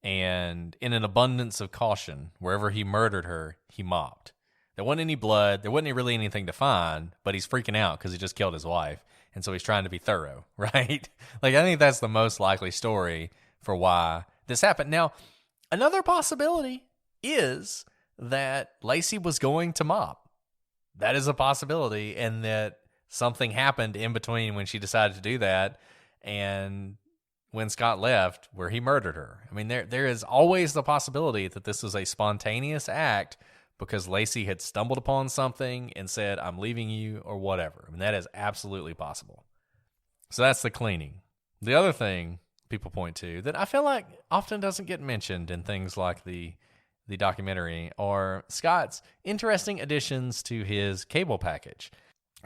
Speaker 1: and in an abundance of caution, wherever he murdered her, he mopped. There wasn't any blood. There wasn't really anything to find, but he's freaking out because he just killed his wife, and so he's trying to be thorough, right? Like, I think that's the most likely story for why this happened. Now, another possibility is that Lacey was going to mop. That is a possibility, and that something happened in between when she decided to do that and when Scott left, where he murdered her. I mean, there is always the possibility that this was a spontaneous act because Lacey had stumbled upon something and said, I'm leaving you, or whatever. I mean, that is absolutely possible. So that's the cleaning. The other thing people point to that I feel like often doesn't get mentioned in things like the documentary are Scott's interesting additions to his cable package.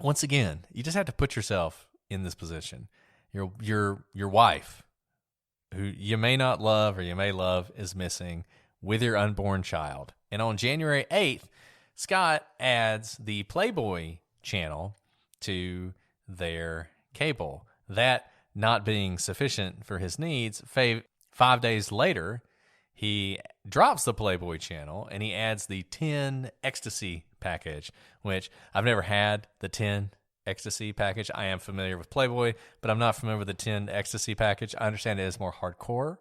Speaker 1: Once again, you just have to put yourself in this position. Your wife, who you may not love or you may love, is missing with your unborn child. And on January 8th, Scott adds the Playboy channel to their cable. That not being sufficient for his needs, 5 days later, he drops the Playboy channel and he adds the 10 ecstasy package, which I've never had the 10 ecstasy package. I am familiar with Playboy, but I'm not familiar with the 10 ecstasy package. I understand it is more hardcore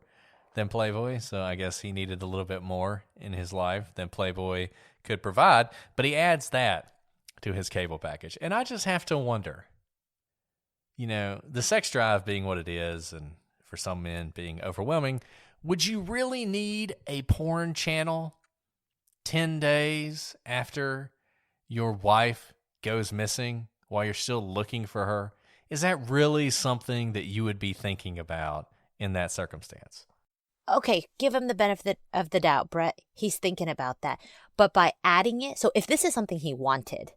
Speaker 1: than Playboy, so I guess he needed a little bit more in his life than Playboy could provide, but he adds that to his cable package. And I just have to wonder, the sex drive being what it is, and for some men being overwhelming, would you really need a porn channel 10 days after your wife goes missing while you're still looking for her? Is that really something that you would be thinking about in that circumstance?
Speaker 2: Okay, give him the benefit of the doubt, Brett. He's thinking about that. But by adding it, so if this is something he wanted,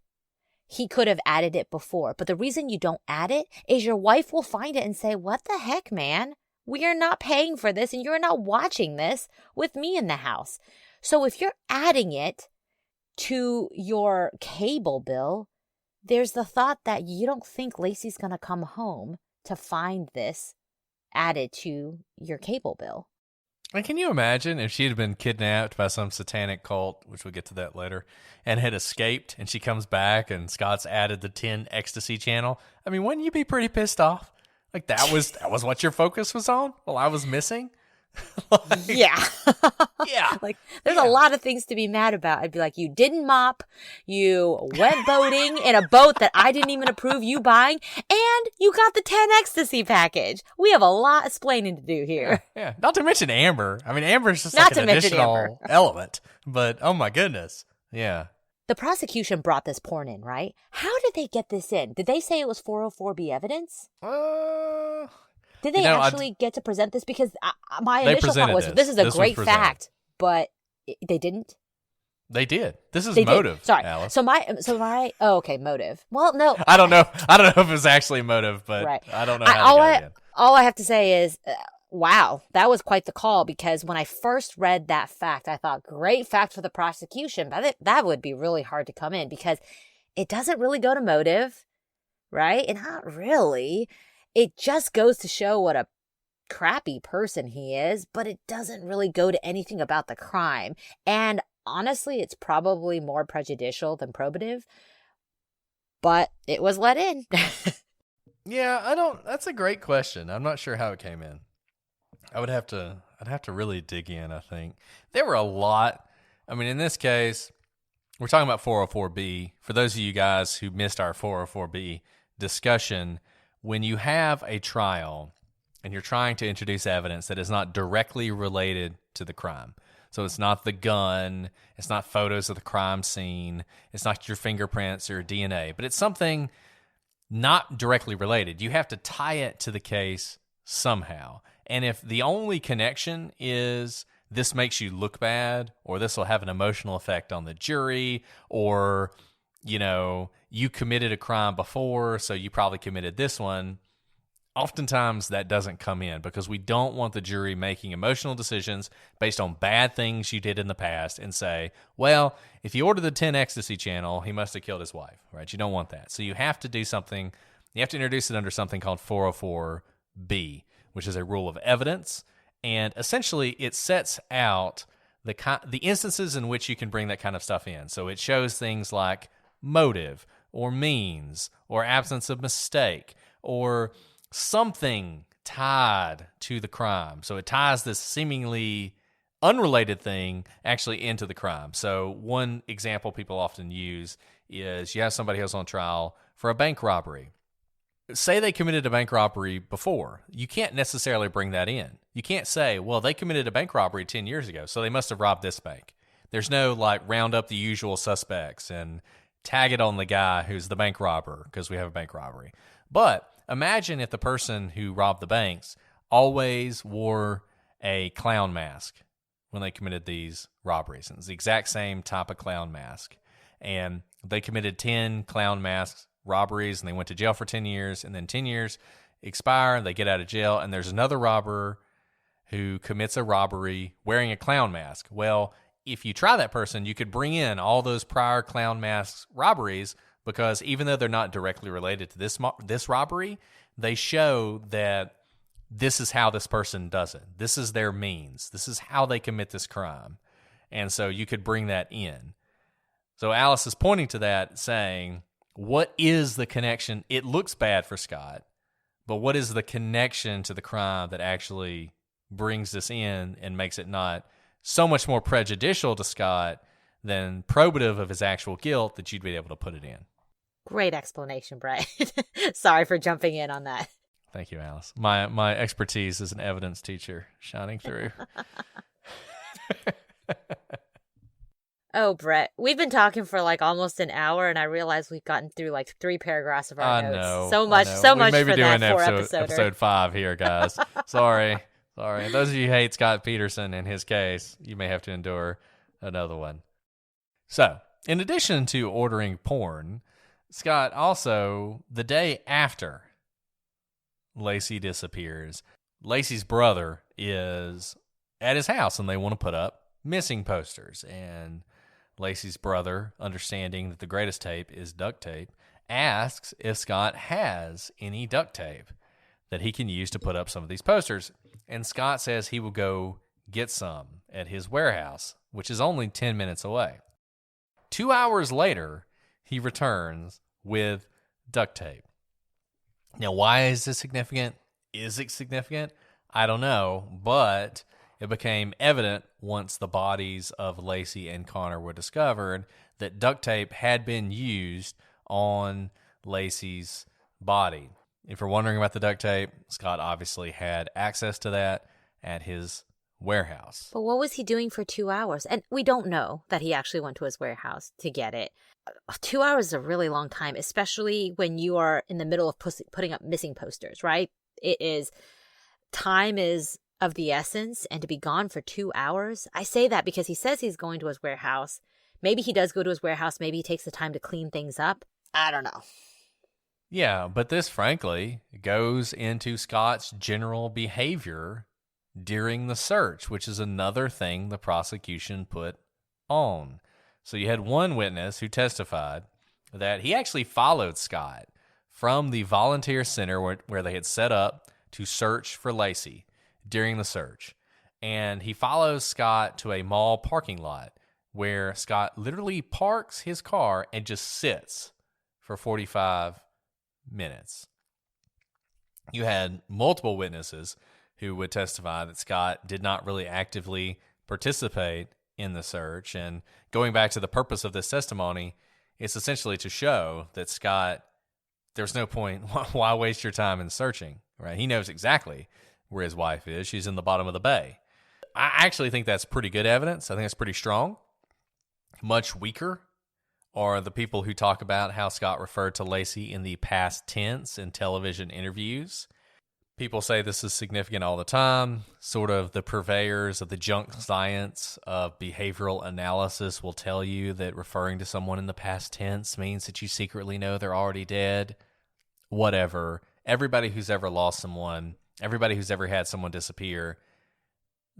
Speaker 2: he could have added it before. But the reason you don't add it is your wife will find it and say, what the heck, man? We are not paying for this and you're not watching this with me in the house. So if you're adding it to your cable bill, there's the thought that you don't think Lacey's going to come home to find this added to your cable bill.
Speaker 1: And can you imagine if she had been kidnapped by some satanic cult, which we'll get to that later, and had escaped, and she comes back and Scott's added the 10 ecstasy channel? I mean, wouldn't you be pretty pissed off? Like that was what your focus was on while I was missing?
Speaker 2: Yeah.
Speaker 1: Yeah.
Speaker 2: Like there's a lot of things to be mad about. I'd be like, you didn't mop, you went boating in a boat that I didn't even approve you buying, and you got the 10 ecstasy package. We have a lot of explaining to do here.
Speaker 1: Yeah. Not to mention Amber. I mean, Amber's just
Speaker 2: Not
Speaker 1: like an
Speaker 2: to mention
Speaker 1: additional element. But oh my goodness. Yeah.
Speaker 2: The prosecution brought this porn in, right? How did they get this in? Did they say it was 404B evidence? Did they actually get to present this? Because my initial thought was, this is a great fact, but they didn't.
Speaker 1: They did. This is
Speaker 2: They
Speaker 1: motive.
Speaker 2: did. Sorry.
Speaker 1: Alice.
Speaker 2: Oh, okay, motive. Well, no.
Speaker 1: I don't know if it was actually motive, but
Speaker 2: Right.
Speaker 1: I don't know how to get it in.
Speaker 2: All I have to say is, wow, that was quite the call, because when I first read that fact, I thought, great fact for the prosecution, but that would be really hard to come in because it doesn't really go to motive, right? And not really. It just goes to show what a crappy person he is, but it doesn't really go to anything about the crime. And honestly, it's probably more prejudicial than probative, but it was let in.
Speaker 1: Yeah, that's a great question. I'm not sure how it came in. I'd have to really dig in, I think. There were a lot. I mean, in this case, we're talking about 404B. For those of you guys who missed our 404B discussion, when you have a trial and you're trying to introduce evidence that is not directly related to the crime. So it's not the gun, it's not photos of the crime scene, it's not your fingerprints or DNA, but it's something not directly related. You have to tie it to the case somehow. And if the only connection is this makes you look bad, or this will have an emotional effect on the jury, or, you committed a crime before, so you probably committed this one, oftentimes that doesn't come in because we don't want the jury making emotional decisions based on bad things you did in the past and say, well, if he ordered the 10 ecstasy channel, he must have killed his wife, right? You don't want that. So you have to do something, you have to introduce it under something called 404B, which is a rule of evidence. And essentially it sets out the instances in which you can bring that kind of stuff in. So it shows things like motive or means or absence of mistake or something tied to the crime. So it ties this seemingly unrelated thing actually into the crime. So one example people often use is you have somebody who's on trial for a bank robbery. Say they committed a bank robbery before. You can't necessarily bring that in. You can't say, well, they committed a bank robbery 10 years ago, so they must have robbed this bank. There's no round up the usual suspects and tag it on the guy who's the bank robber because we have a bank robbery. But imagine if the person who robbed the banks always wore a clown mask when they committed these robberies. And it's the exact same type of clown mask. And they committed 10 clown mask robberies and they went to jail for 10 years. And then 10 years expire, they get out of jail, and there's another robber who commits a robbery wearing a clown mask. Well, if you try that person, you could bring in all those prior clown mask robberies because even though they're not directly related to this robbery, they show that this is how this person does it. This is their means. This is how they commit this crime. And so you could bring that in. So Alice is pointing to that saying, what is the connection? It looks bad for Scott, but what is the connection to the crime that actually brings this in and makes it not so much more prejudicial to Scott than probative of his actual guilt that you'd be able to put it in?
Speaker 2: Great explanation, Brett. Sorry for jumping in on that.
Speaker 1: Thank you, Alice. My expertise as an evidence teacher shining through.
Speaker 2: Oh, Brett, we've been talking for almost an hour, and I realize we've gotten through 3 paragraphs of our notes.
Speaker 1: Know,
Speaker 2: so much
Speaker 1: we
Speaker 2: for
Speaker 1: doing
Speaker 2: that
Speaker 1: episode 5 here, guys. Sorry. Those of you who hate Scott Peterson and his case, you may have to endure another one. So, in addition to ordering porn, Scott also, the day after Lacey disappears, Lacey's brother is at his house and they want to put up missing posters. And Lacey's brother, understanding that the greatest tape is duct tape, asks if Scott has any duct tape that he can use to put up some of these posters. And Scott says he will go get some at his warehouse, which is only 10 minutes away. 2 hours later, he returns with duct tape. Now, why is this significant? Is it significant? I don't know, but it became evident once the bodies of Lacey and Connor were discovered that duct tape had been used on Lacey's body. If you're wondering about the duct tape, Scott obviously had access to that at his warehouse.
Speaker 2: But what was he doing for 2 hours? And we don't know that he actually went to his warehouse to get it. 2 hours is a really long time, especially when you are in the middle of putting up missing posters, right? Time is of the essence, and to be gone for 2 hours. I say that because he says he's going to his warehouse. Maybe he does go to his warehouse. Maybe he takes the time to clean things up. I don't know.
Speaker 1: Yeah, but this, frankly, goes into Scott's general behavior during the search, which is another thing the prosecution put on. So you had one witness who testified that he actually followed Scott from the volunteer center where they had set up to search for Lacey during the search. And he follows Scott to a mall parking lot where Scott literally parks his car and just sits for 45 minutes. You had multiple witnesses who would testify that Scott did not really actively participate in the search. And going back to the purpose of this testimony, it's essentially to show that Scott, there's no point, why waste your time in searching, right? He knows exactly where his wife is. She's in the bottom of the bay. I actually think that's pretty good evidence. I think it's pretty strong. Much weaker are the people who talk about how Scott referred to Lacey in the past tense in television interviews. People say this is significant all the time. Sort of the purveyors of the junk science of behavioral analysis will tell you that referring to someone in the past tense means that you secretly know they're already dead. Whatever. Everybody who's ever lost someone, everybody who's ever had someone disappear,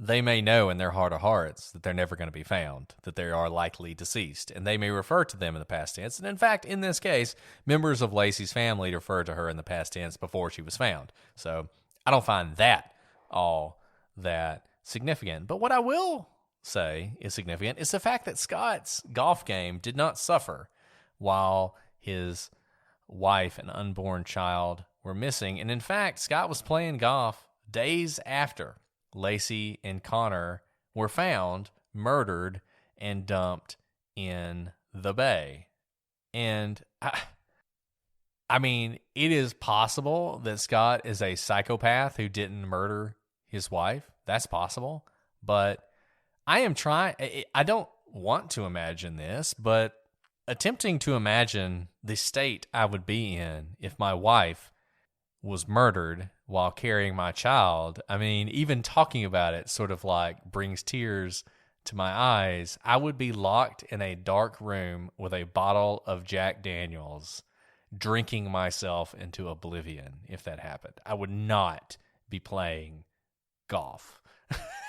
Speaker 1: they may know in their heart of hearts that they're never going to be found, that they are likely deceased, and they may refer to them in the past tense. And in fact, in this case, members of Lacey's family referred to her in the past tense before she was found. So I don't find that all that significant. But what I will say is significant is the fact that Scott's golf game did not suffer while his wife and unborn child were missing. And in fact, Scott was playing golf days after Lacey and Connor were found, murdered, and dumped in the bay. And I mean, it is possible that Scott is a psychopath who didn't murder his wife. That's possible. But I don't want to imagine this, but attempting to imagine the state I would be in if my wife was murdered while carrying my child. I mean, even talking about it sort of like brings tears to my eyes. I would be locked in a dark room with a bottle of Jack Daniels, drinking myself into oblivion if that happened. I would not be playing golf.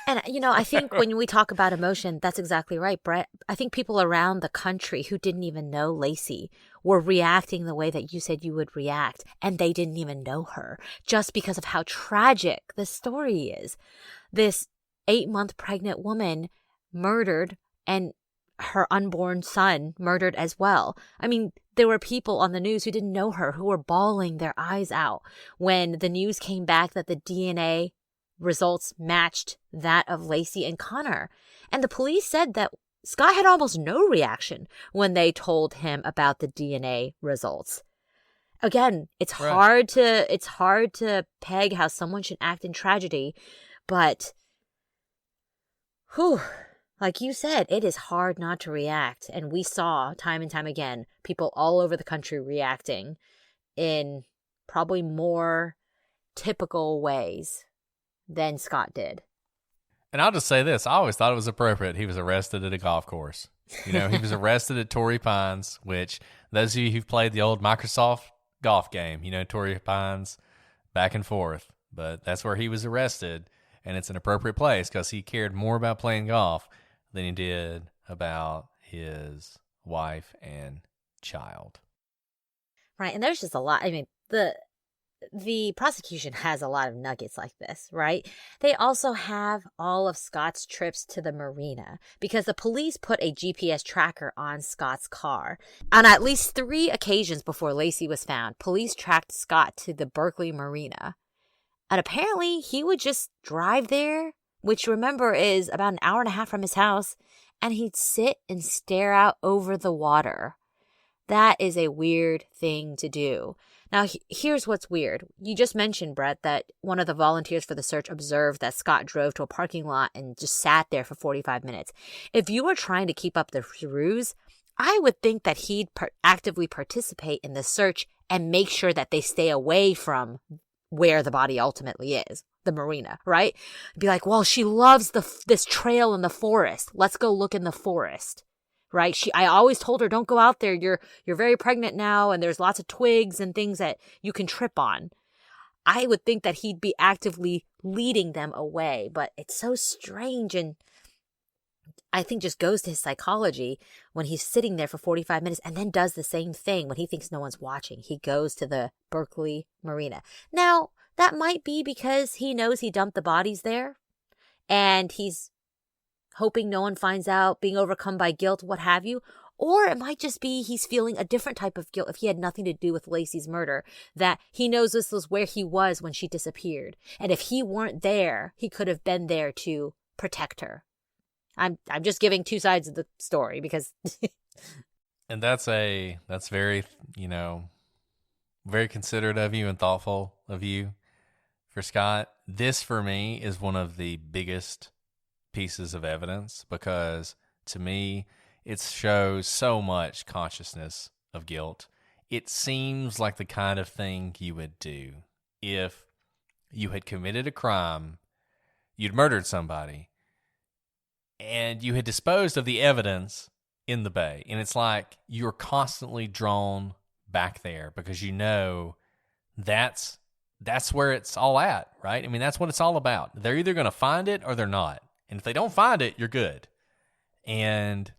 Speaker 2: And, I think when we talk about emotion, that's exactly right, Brett. I think people around the country who didn't even know Lacey were reacting the way that you said you would react, and they didn't even know her just because of how tragic the story is. This 8-month pregnant woman murdered, and her unborn son murdered as well. I mean, there were people on the news who didn't know her who were bawling their eyes out when the news came back that the DNA results matched that of Lacey and Connor. And the police said that Scott had almost no reaction when they told him about the DNA results. Again, it's hard to peg how someone should act in tragedy, but like you said, it is hard not to react. And we saw time and time again people all over the country reacting in probably more typical ways than Scott did.
Speaker 1: And I'll just say this. I always thought it was appropriate he was arrested at a golf course. He was arrested at Torrey Pines, which those of you who've played the old Microsoft golf game, Torrey Pines back and forth. But that's where he was arrested, and it's an appropriate place because he cared more about playing golf than he did about his wife and child.
Speaker 2: Right, and there's just a lot. I mean, the prosecution has a lot of nuggets like this, right? They also have all of Scott's trips to the marina because the police put a GPS tracker on Scott's car. On at least 3 occasions before Lacey was found, police tracked Scott to the Berkeley Marina. And apparently he would just drive there, which remember is about an hour and a half from his house, and he'd sit and stare out over the water. That is a weird thing to do. Now, here's what's weird. You just mentioned, Brett, that one of the volunteers for the search observed that Scott drove to a parking lot and just sat there for 45 minutes. If you were trying to keep up the ruse, I would think that he'd actively participate in the search and make sure that they stay away from where the body ultimately is, the marina, right? Be like, well, she loves this trail in the forest. Let's go look in the forest. Right? I always told her, don't go out there. You're very pregnant now, and there's lots of twigs and things that you can trip on. I would think that he'd be actively leading them away, but it's so strange, and I think just goes to his psychology when he's sitting there for 45 minutes and then does the same thing when he thinks no one's watching. He goes to the Berkeley Marina. Now, that might be because he knows he dumped the bodies there, and he's hoping no one finds out, being overcome by guilt, what have you. Or it might just be he's feeling a different type of guilt if he had nothing to do with Lacey's murder, that he knows this was where he was when she disappeared. And if he weren't there, he could have been there to protect her. I'm just giving 2 sides of the story because
Speaker 1: and that's very, very considerate of you and thoughtful of you for Scott. This for me is one of the biggest pieces of evidence because to me, it shows so much consciousness of guilt. It seems like the kind of thing you would do if you had committed a crime, you'd murdered somebody, and you had disposed of the evidence in the bay. And it's like you're constantly drawn back there because you know that's where it's all at, right? I mean, that's what it's all about. They're either going to find it or they're not. And if they don't find it, you're good. And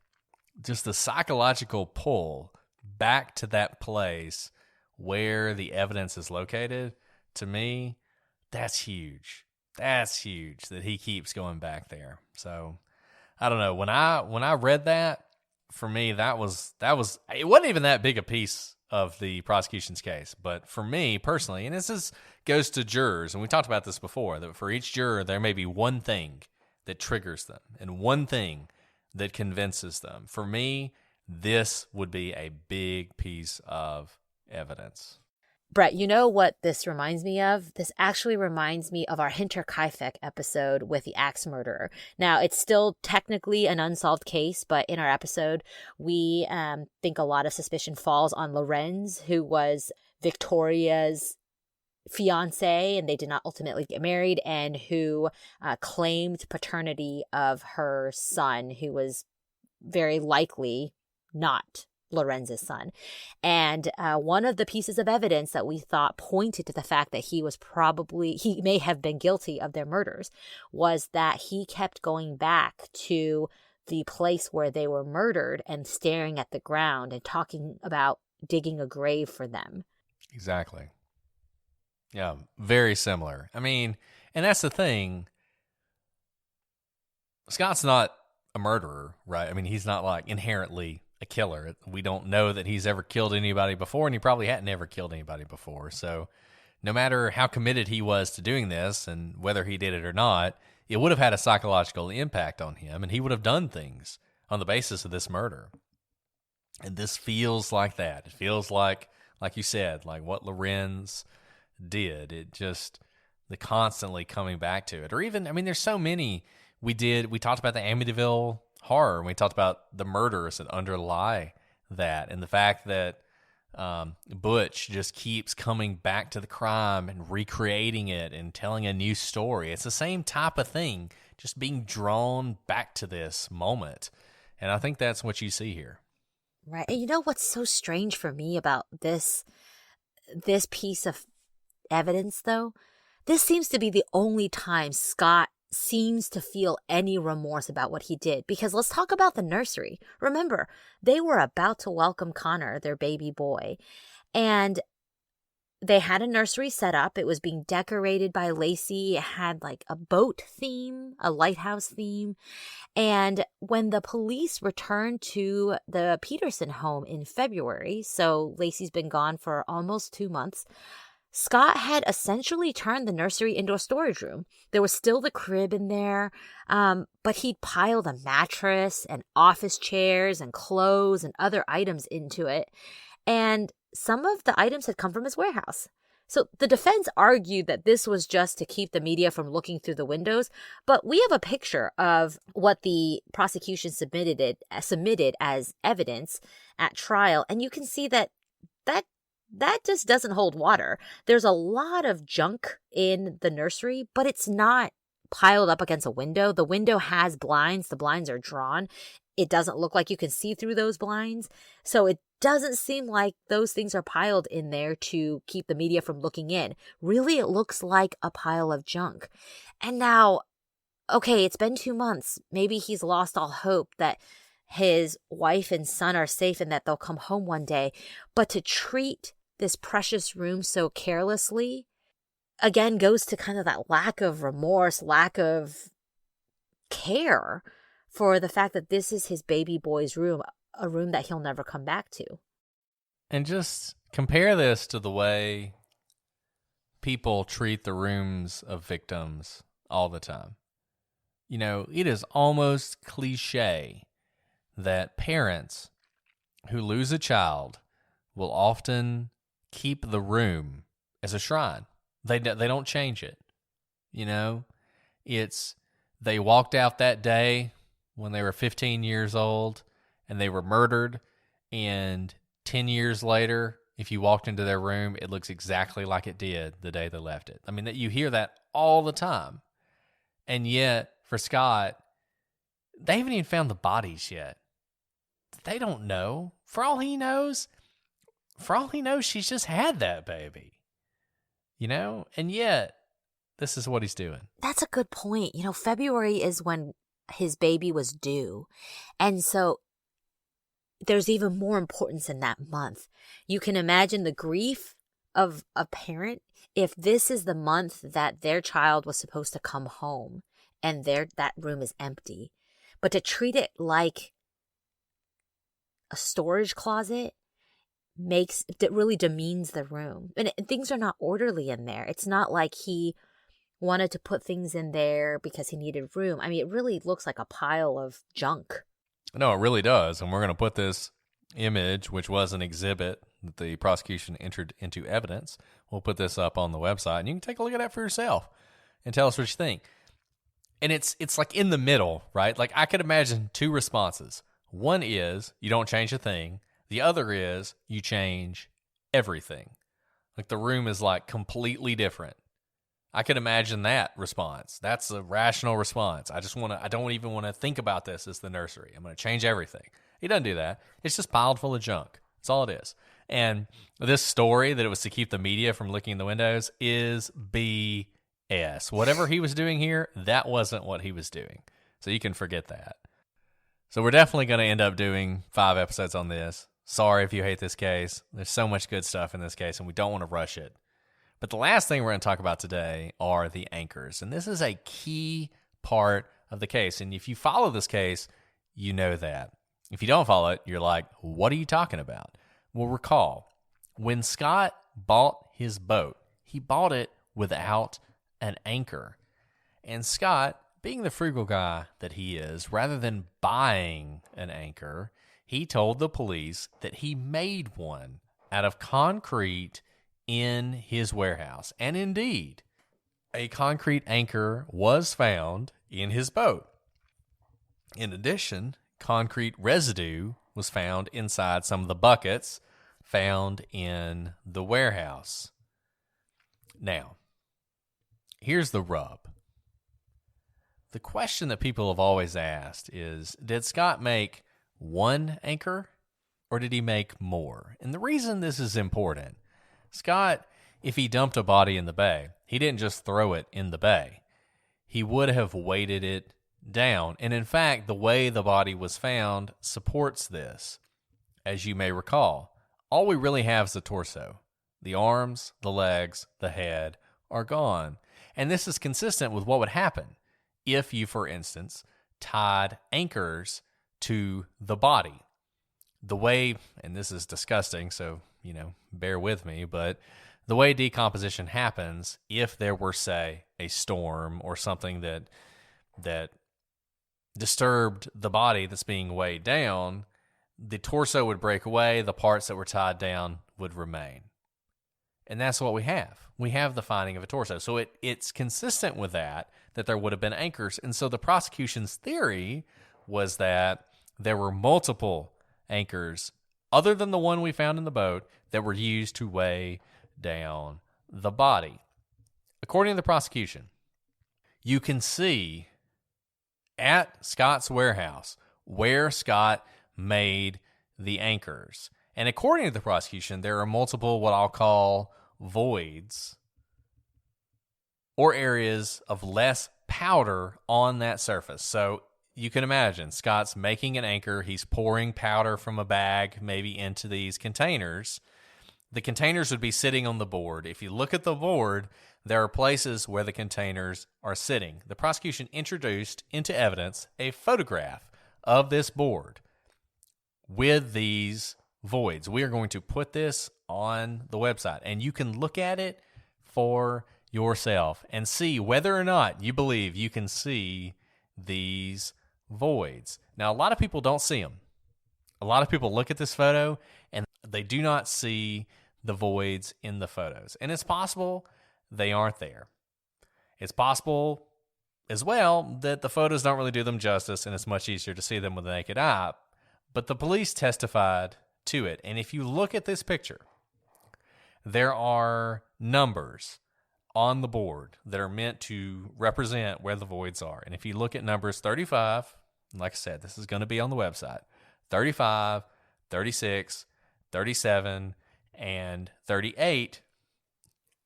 Speaker 1: just the psychological pull back to that place where the evidence is located, to me, that's huge. That's huge that he keeps going back there. So I don't know. When I read that, for me, that was it wasn't even that big a piece of the prosecution's case. But for me personally, and goes to jurors, and we talked about this before, that for each juror, there may be one thing that triggers them and one thing that convinces them. For me, this would be a big piece of evidence.
Speaker 2: Brett, you know what this reminds me of? This actually reminds me of our Hinterkaifeck episode with the axe murderer. Now, it's still technically an unsolved case, but in our episode, we think a lot of suspicion falls on Lorenz, who was Victoria's fiance, and they did not ultimately get married, and who claimed paternity of her son, who was very likely not Lorenz's son. And one of the pieces of evidence that we thought pointed to the fact that he may have been guilty of their murders was that he kept going back to the place where they were murdered and staring at the ground and talking about digging a grave for them.
Speaker 1: Exactly. Yeah, very similar. I mean, and that's the thing. Scott's not a murderer, right? I mean, he's not like inherently a killer. We don't know that he's ever killed anybody before, and he probably hadn't ever killed anybody before. So no matter how committed he was to doing this and whether he did it or not, it would have had a psychological impact on him, and he would have done things on the basis of this murder. And this feels like that. It feels like you said, like what Lorenz did. It just, the constantly coming back to it. Or even, I mean, there's so many. We talked about the Amityville horror, and we talked about the murders that underlie that, and the fact that Butch just keeps coming back to the crime and recreating it and telling a new story. It's the same type of thing, just being drawn back to this moment. And I think that's what you see here.
Speaker 2: Right. And you know what's so strange for me about this piece of evidence, though? This seems to be the only time Scott seems to feel any remorse about what he did. Because let's talk about the nursery. Remember, they were about to welcome Connor, their baby boy, and they had a nursery set up. It was being decorated by Lacey. It had like a boat theme, a lighthouse theme. And when the police returned to the Peterson home in February, so Lacey's been gone for almost 2 months, Scott had essentially turned the nursery into a storage room. There was still the crib in there, but he'd piled a mattress and office chairs and clothes and other items into it. And some of the items had come from his warehouse. So the defense argued that this was just to keep the media from looking through the windows, but we have a picture of what the prosecution submitted as evidence at trial, and you can see that just doesn't hold water. There's a lot of junk in the nursery, but it's not piled up against a window. The window has blinds. The blinds are drawn. It doesn't look like you can see through those blinds. So it doesn't seem like those things are piled in there to keep the media from looking in. Really, it looks like a pile of junk. And now, okay, it's been 2 months. Maybe he's lost all hope that his wife and son are safe and that they'll come home one day. But to treat this precious room so carelessly, again, goes to kind of that lack of remorse, lack of care for the fact that this is his baby boy's room, a room that he'll never come back to.
Speaker 1: And just compare this to the way people treat the rooms of victims all the time. You know, it is almost cliche that parents who lose a child will often keep the room as a shrine. They don't change it. You know, it's they walked out that day when they were 15 years old and they were murdered, and 10 years later, if you walked into their room, it looks exactly like it did the day they left it. I mean, you hear that all the time. And yet, for Scott, they haven't even found the bodies yet. They don't know. For all he knows, she's just had that baby. You know? And yet, this is what he's doing.
Speaker 2: That's a good point. You know, February is when his baby was due. And so there's even more importance in that month. You can imagine the grief of a parent if this is the month that their child was supposed to come home and that room is empty. But to treat it like a storage closet really demeans the room. And things are not orderly in there. It's not like he wanted to put things in there because he needed room. I mean, it really looks like a pile of junk.
Speaker 1: No, it really does. And we're going to put this image, which was an exhibit that the prosecution entered into evidence. We'll put this up on the website, and you can take a look at that for yourself and tell us what you think. And it's like in the middle, right? Like I could imagine two responses. One is you don't change a thing. The other is you change everything. Like the room is like completely different. I could imagine that response. That's a rational response. I don't even want to think about this as the nursery. I'm going to change everything. He doesn't do that. It's just piled full of junk. That's all it is. And this story that it was to keep the media from looking in the windows is BS. Whatever he was doing here, that wasn't what he was doing. So you can forget that. So we're definitely going to end up doing 5 episodes on this. Sorry if you hate this case. There's so much good stuff in this case, and we don't want to rush it. But the last thing we're going to talk about today are the anchors. And this is a key part of the case. And if you follow this case, you know that. If you don't follow it, you're like, what are you talking about? Well, recall, when Scott bought his boat, he bought it without an anchor. And Scott, being the frugal guy that he is, rather than buying an anchor, he told the police that he made one out of concrete in his warehouse. And indeed, a concrete anchor was found in his boat. In addition, concrete residue was found inside some of the buckets found in the warehouse. Now, here's the rub. The question that people have always asked is, did Scott make one anchor or did he make more? And the reason this is important, Scott, if he dumped a body in the bay, he didn't just throw it in the bay. He would have weighted it down. And in fact, the way the body was found supports this. As you may recall, all we really have is the torso. The arms, the legs, the head are gone. And this is consistent with what would happen if you, for instance, tied anchors to the body. The way, and this is disgusting, so, bear with me, but the way decomposition happens, if there were, say, a storm or something that disturbed the body that's being weighed down, the torso would break away, the parts that were tied down would remain. And that's what we have. We have the finding of a torso. So it's consistent with that there would have been anchors. And so the prosecution's theory was that there were multiple anchors, other than the one we found in the boat, that were used to weigh down the body. According to the prosecution, you can see at Scott's warehouse where Scott made the anchors. And according to the prosecution, there are multiple what I'll call voids or areas of less powder on that surface. So you can imagine Scott's making an anchor. He's pouring powder from a bag maybe into these containers. The containers would be sitting on the board. If you look at the board, there are places where the containers are sitting. The prosecution introduced into evidence a photograph of this board with these voids. We are going to put this on the website, and you can look at it for yourself and see whether or not you believe you can see these voids. Now, a lot of people don't see them. A lot of people look at this photo and they do not see the voids in the photos. And it's possible they aren't there. It's possible as well that the photos don't really do them justice, and it's much easier to see them with the naked eye. But the police testified to it. And if you look at this picture, there are numbers on the board that are meant to represent where the voids are. And if you look at numbers 35, like I said, this is going to be on the website, 35, 36, 37, and 38,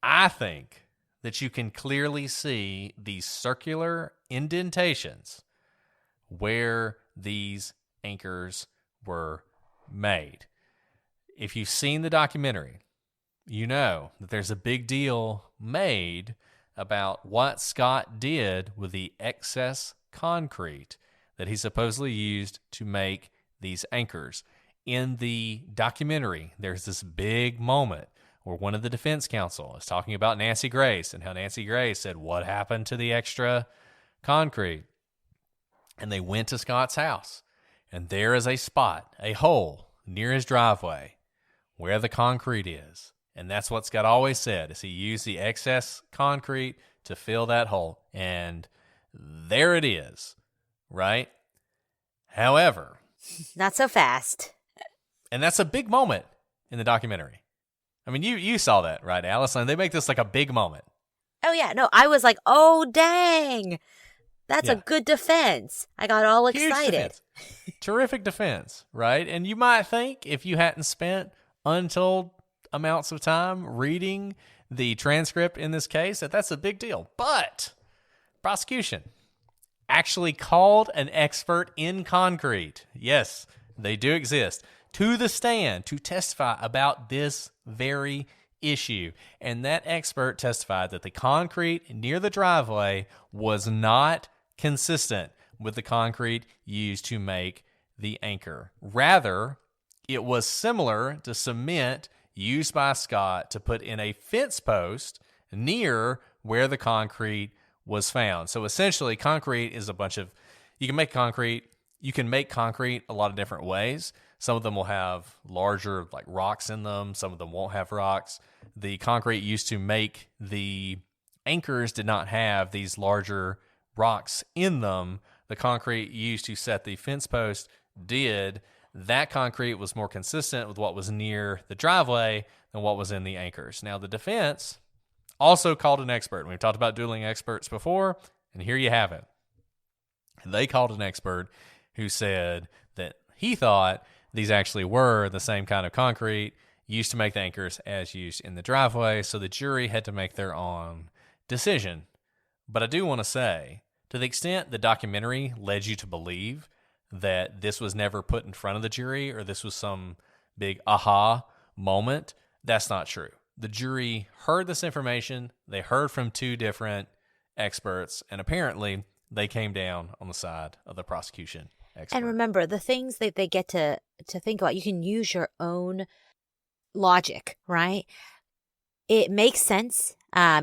Speaker 1: I think that you can clearly see these circular indentations where these anchors were made. If you've seen the documentary, you know that there's a big deal made about what Scott did with the excess concrete that he supposedly used to make these anchors. In the documentary, there's this big moment where one of the defense counsel is talking about Nancy Grace and how Nancy Grace said, what happened to the extra concrete? And they went to Scott's house, and there is a spot, a hole near his driveway where the concrete is. And that's what Scott always said, is he used the excess concrete to fill that hole. And there it is, right? However,
Speaker 2: not so fast.
Speaker 1: And that's a big moment in the documentary. I mean, you saw that, right, Alice? And they make this like a big moment.
Speaker 2: Oh, yeah. No, I was like, oh, dang. That's a good defense. I got all excited.
Speaker 1: Defense. Terrific defense, right? And you might think if you hadn't spent untold amounts of time reading the transcript in this case, that's a big deal. But prosecution actually called an expert in concrete. Yes, they do exist. To the stand to testify about this very issue. And that expert testified that the concrete near the driveway was not consistent with the concrete used to make the anchor. Rather, it was similar to cement used by Scott to put in a fence post near where the concrete was found. So essentially, concrete is a bunch of, you can make concrete a lot of different ways. Some of them will have larger like rocks in them. Some of them won't have rocks. The concrete used to make the anchors did not have these larger rocks in them. The concrete used to set the fence post did. That concrete was more consistent with what was near the driveway than what was in the anchors. Now, the defense also called an expert. We've talked about dueling experts before, and here you have it. They called an expert who said that he thought these actually were the same kind of concrete used to make the anchors as used in the driveway, so the jury had to make their own decision. But I do want to say, to the extent the documentary led you to believe that this was never put in front of the jury or this was some big aha moment, that's not true. The jury heard this information, they heard from two different experts, and apparently they came down on the side of the prosecution expert.
Speaker 2: And remember, the things that they get to think about, you can use your own logic, right? It makes sense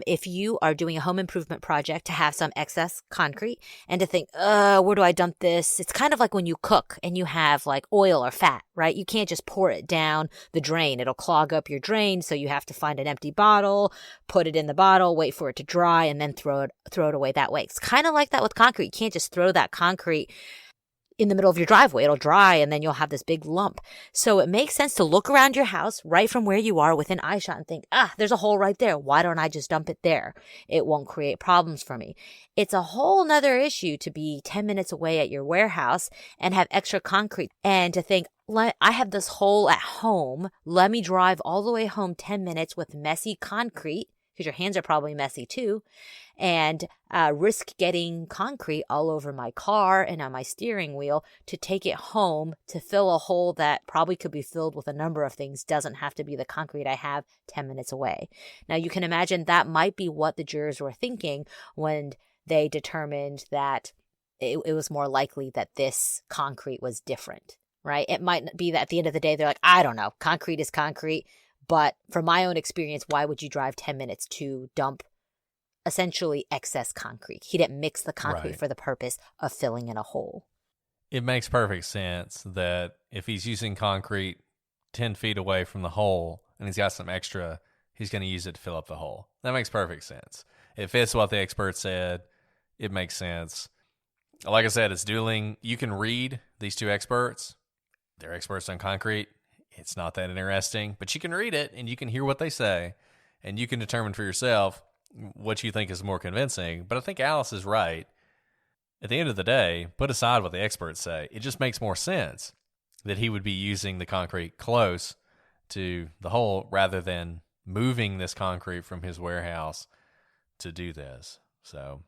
Speaker 2: if you are doing a home improvement project to have some excess concrete and to think, where do I dump this? It's kind of like when you cook and you have like oil or fat, right? You can't just pour it down the drain. It'll clog up your drain. So you have to find an empty bottle, put it in the bottle, wait for it to dry, and then throw it away that way. It's kind of like that with concrete. You can't just throw that concrete in the middle of your driveway. It'll dry and then you'll have this big lump. So it makes sense to look around your house right from where you are within eyeshot and think, there's a hole right there. Why don't I just dump it there? It won't create problems for me. It's a whole nother issue to be 10 minutes away at your warehouse and have extra concrete and to think, I have this hole at home. Let me drive all the way home 10 minutes with messy concrete, because your hands are probably messy too, and risk getting concrete all over my car and on my steering wheel to take it home to fill a hole that probably could be filled with a number of things, doesn't have to be the concrete I have 10 minutes away. Now, you can imagine that might be what the jurors were thinking when they determined that it was more likely that this concrete was different, right? It might be that at the end of the day, they're like, I don't know, concrete is concrete. But from my own experience, why would you drive 10 minutes to dump essentially excess concrete? He didn't mix the concrete for the purpose of filling in a hole.
Speaker 1: It makes perfect sense that if he's using concrete 10 feet away from the hole and he's got some extra, he's going to use it to fill up the hole. That makes perfect sense. It fits what the expert said. it makes sense. Like I said, it's dueling. You can read these two experts. They're experts on concrete. It's not that interesting, but you can read it and you can hear what they say and you can determine for yourself what you think is more convincing. But I think Alice is right. At the end of the day, put aside what the experts say. It just makes more sense that he would be using the concrete close to the hole rather than moving this concrete from his warehouse to do this. So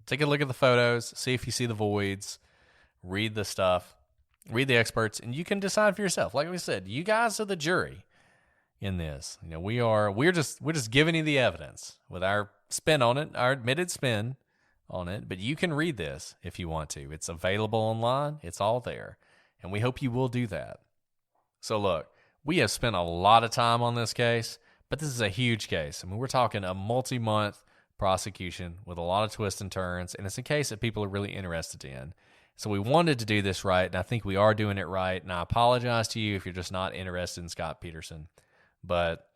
Speaker 1: take a look at the photos, see if you see the voids, read the stuff, read the experts, and you can decide for yourself. Like we said, you guys are the jury in this. You know, we're just giving you the evidence with our spin on it, our admitted spin on it, but you can read this if you want to. It's available online. It's all there. And we hope you will do that. So look, we have spent a lot of time on this case, but this is a huge case. I mean, we're talking a multi-month prosecution with a lot of twists and turns, and it's a case that people are really interested in. So we wanted to do this right, and I think we are doing it right, and I apologize to you if you're just not interested in Scott Peterson. But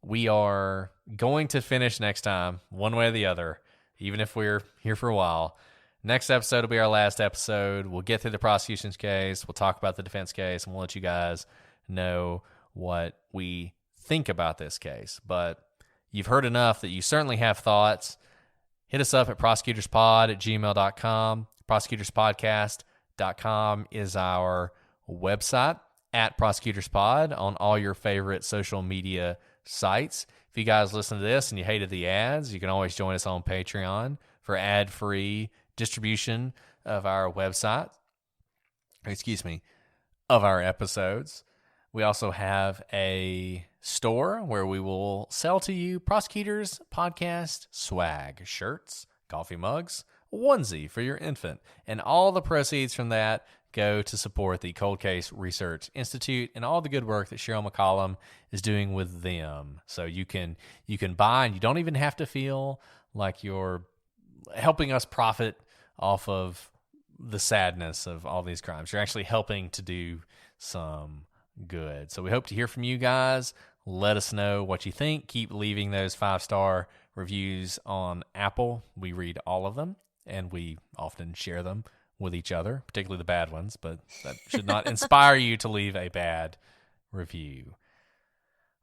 Speaker 1: we are going to finish next time, one way or the other, even if we're here for a while. Next episode will be our last episode. We'll get through the prosecution's case. We'll talk about the defense case, and we'll let you guys know what we think about this case. But you've heard enough that you certainly have thoughts. Hit us up at prosecutorspod@gmail.com. Prosecutorspodcast.com is our website, at prosecutorspod on all your favorite social media sites. If you guys listen to this and you hated the ads, you can always join us on Patreon for ad-free distribution of our website, of our episodes. We also have a store where we will sell to you Prosecutors Podcast swag, shirts, coffee mugs, onesie for your infant, and all the proceeds from that go to support the Cold Case Research Institute and all the good work that Cheryl McCollum is doing with them. So you can buy, and you don't even have to feel like you're helping us profit off of the sadness of all these crimes. You're actually helping to do some good. So we hope to hear from you guys. Let us know what you think. Keep leaving those 5-star reviews on Apple. We read all of them, and we often share them with each other, particularly the bad ones, but that should not inspire you to leave a bad review.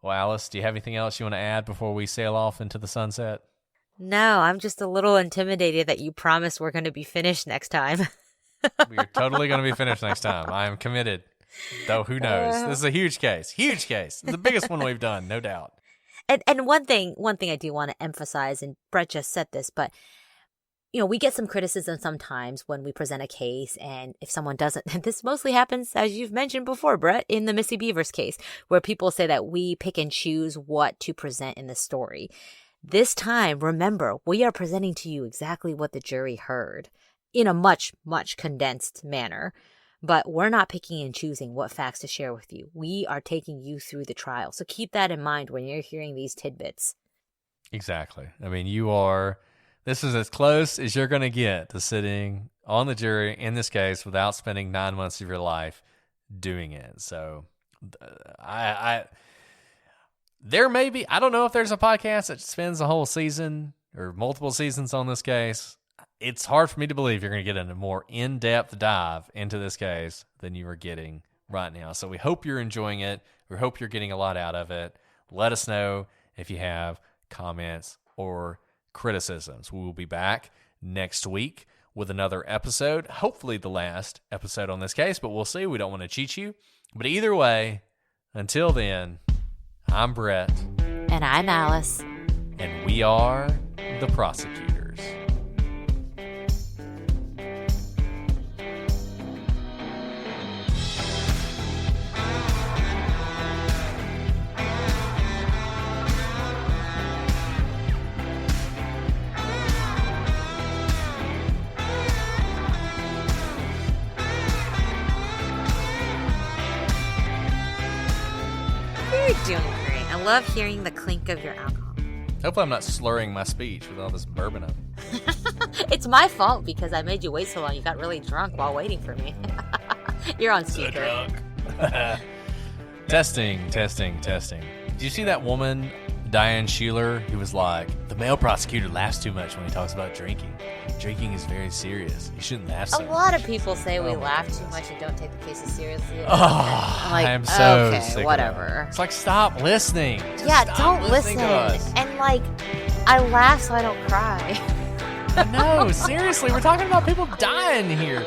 Speaker 1: Well, Alice, do you have anything else you want to add before we sail off into the sunset?
Speaker 2: No, I'm just a little intimidated that you promised we're going to be finished next time.
Speaker 1: We're totally going to be finished next time. I am committed. Though who knows? This is a huge case. Huge case. The biggest one we've done, no doubt.
Speaker 2: And one thing I do want to emphasize, and Brett just said this, but you know, we get some criticism sometimes when we present a case, and if someone doesn't, and this mostly happens, as you've mentioned before, Brett, in the Missy Beavers case, where people say that we pick and choose what to present in the story. This time, remember, we are presenting to you exactly what the jury heard in a much, much condensed manner. But we're not picking and choosing what facts to share with you. We are taking you through the trial. So keep that in mind when you're hearing these tidbits.
Speaker 1: Exactly. I mean, this is as close as you're going to get to sitting on the jury in this case without spending 9 months of your life doing it. So there may be, I don't know if there's a podcast that spends a whole season or multiple seasons on this case. It's hard for me to believe you're going to get a more in-depth dive into this case than you are getting right now. So we hope you're enjoying it. We hope you're getting a lot out of it. Let us know if you have comments or criticisms. We will be back next week with another episode, hopefully the last episode on this case, but we'll see. We don't want to cheat you. But either way, until then, I'm Brett.
Speaker 2: And I'm Alice.
Speaker 1: And we are the prosecutors.
Speaker 2: Doing great. I love hearing the clink of your alcohol.
Speaker 1: Hopefully I'm not slurring my speech with all this bourbon up.
Speaker 2: It's my fault because I made you wait so long. You got really drunk while waiting for me. You're on speaker.
Speaker 1: So drunk. Testing. Did you see that woman, Diane Schuler, who was like, The male prosecutor laughs too much when he talks about drinking. Drinking is very serious. You shouldn't laugh so
Speaker 2: A
Speaker 1: much.
Speaker 2: lot of people say we
Speaker 1: Oh my
Speaker 2: laugh too
Speaker 1: goodness.
Speaker 2: much and don't take the cases seriously.
Speaker 1: Oh,
Speaker 2: I'm like,
Speaker 1: I am so
Speaker 2: okay,
Speaker 1: sick of
Speaker 2: whatever.
Speaker 1: that. It's like, stop listening. Just
Speaker 2: Yeah,
Speaker 1: stop
Speaker 2: don't
Speaker 1: listening
Speaker 2: listen.
Speaker 1: to us.
Speaker 2: And like, I laugh so I don't cry.
Speaker 1: No, seriously, we're talking about people dying here.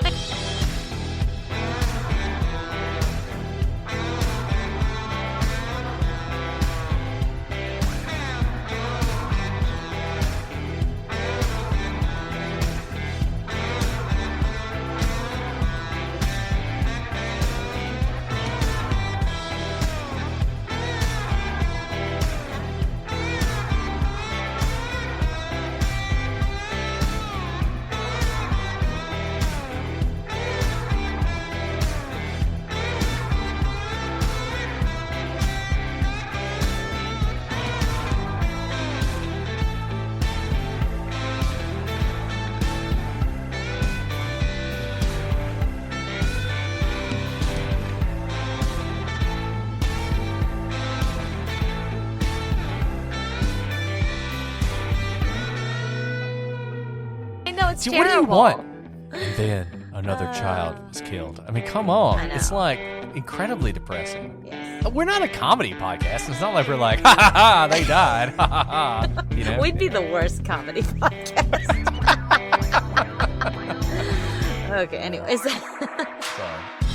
Speaker 2: I know it's
Speaker 1: See,
Speaker 2: terrible.
Speaker 1: what do you want? And then another child was killed. I mean, come on.
Speaker 2: I know.
Speaker 1: It's like incredibly depressing.
Speaker 2: Yes.
Speaker 1: We're not a comedy podcast. It's not like we're like, ha ha ha, they died. Ha ha ha. You know?
Speaker 2: We'd be the worst comedy podcast. Okay, anyways.
Speaker 1: Sorry.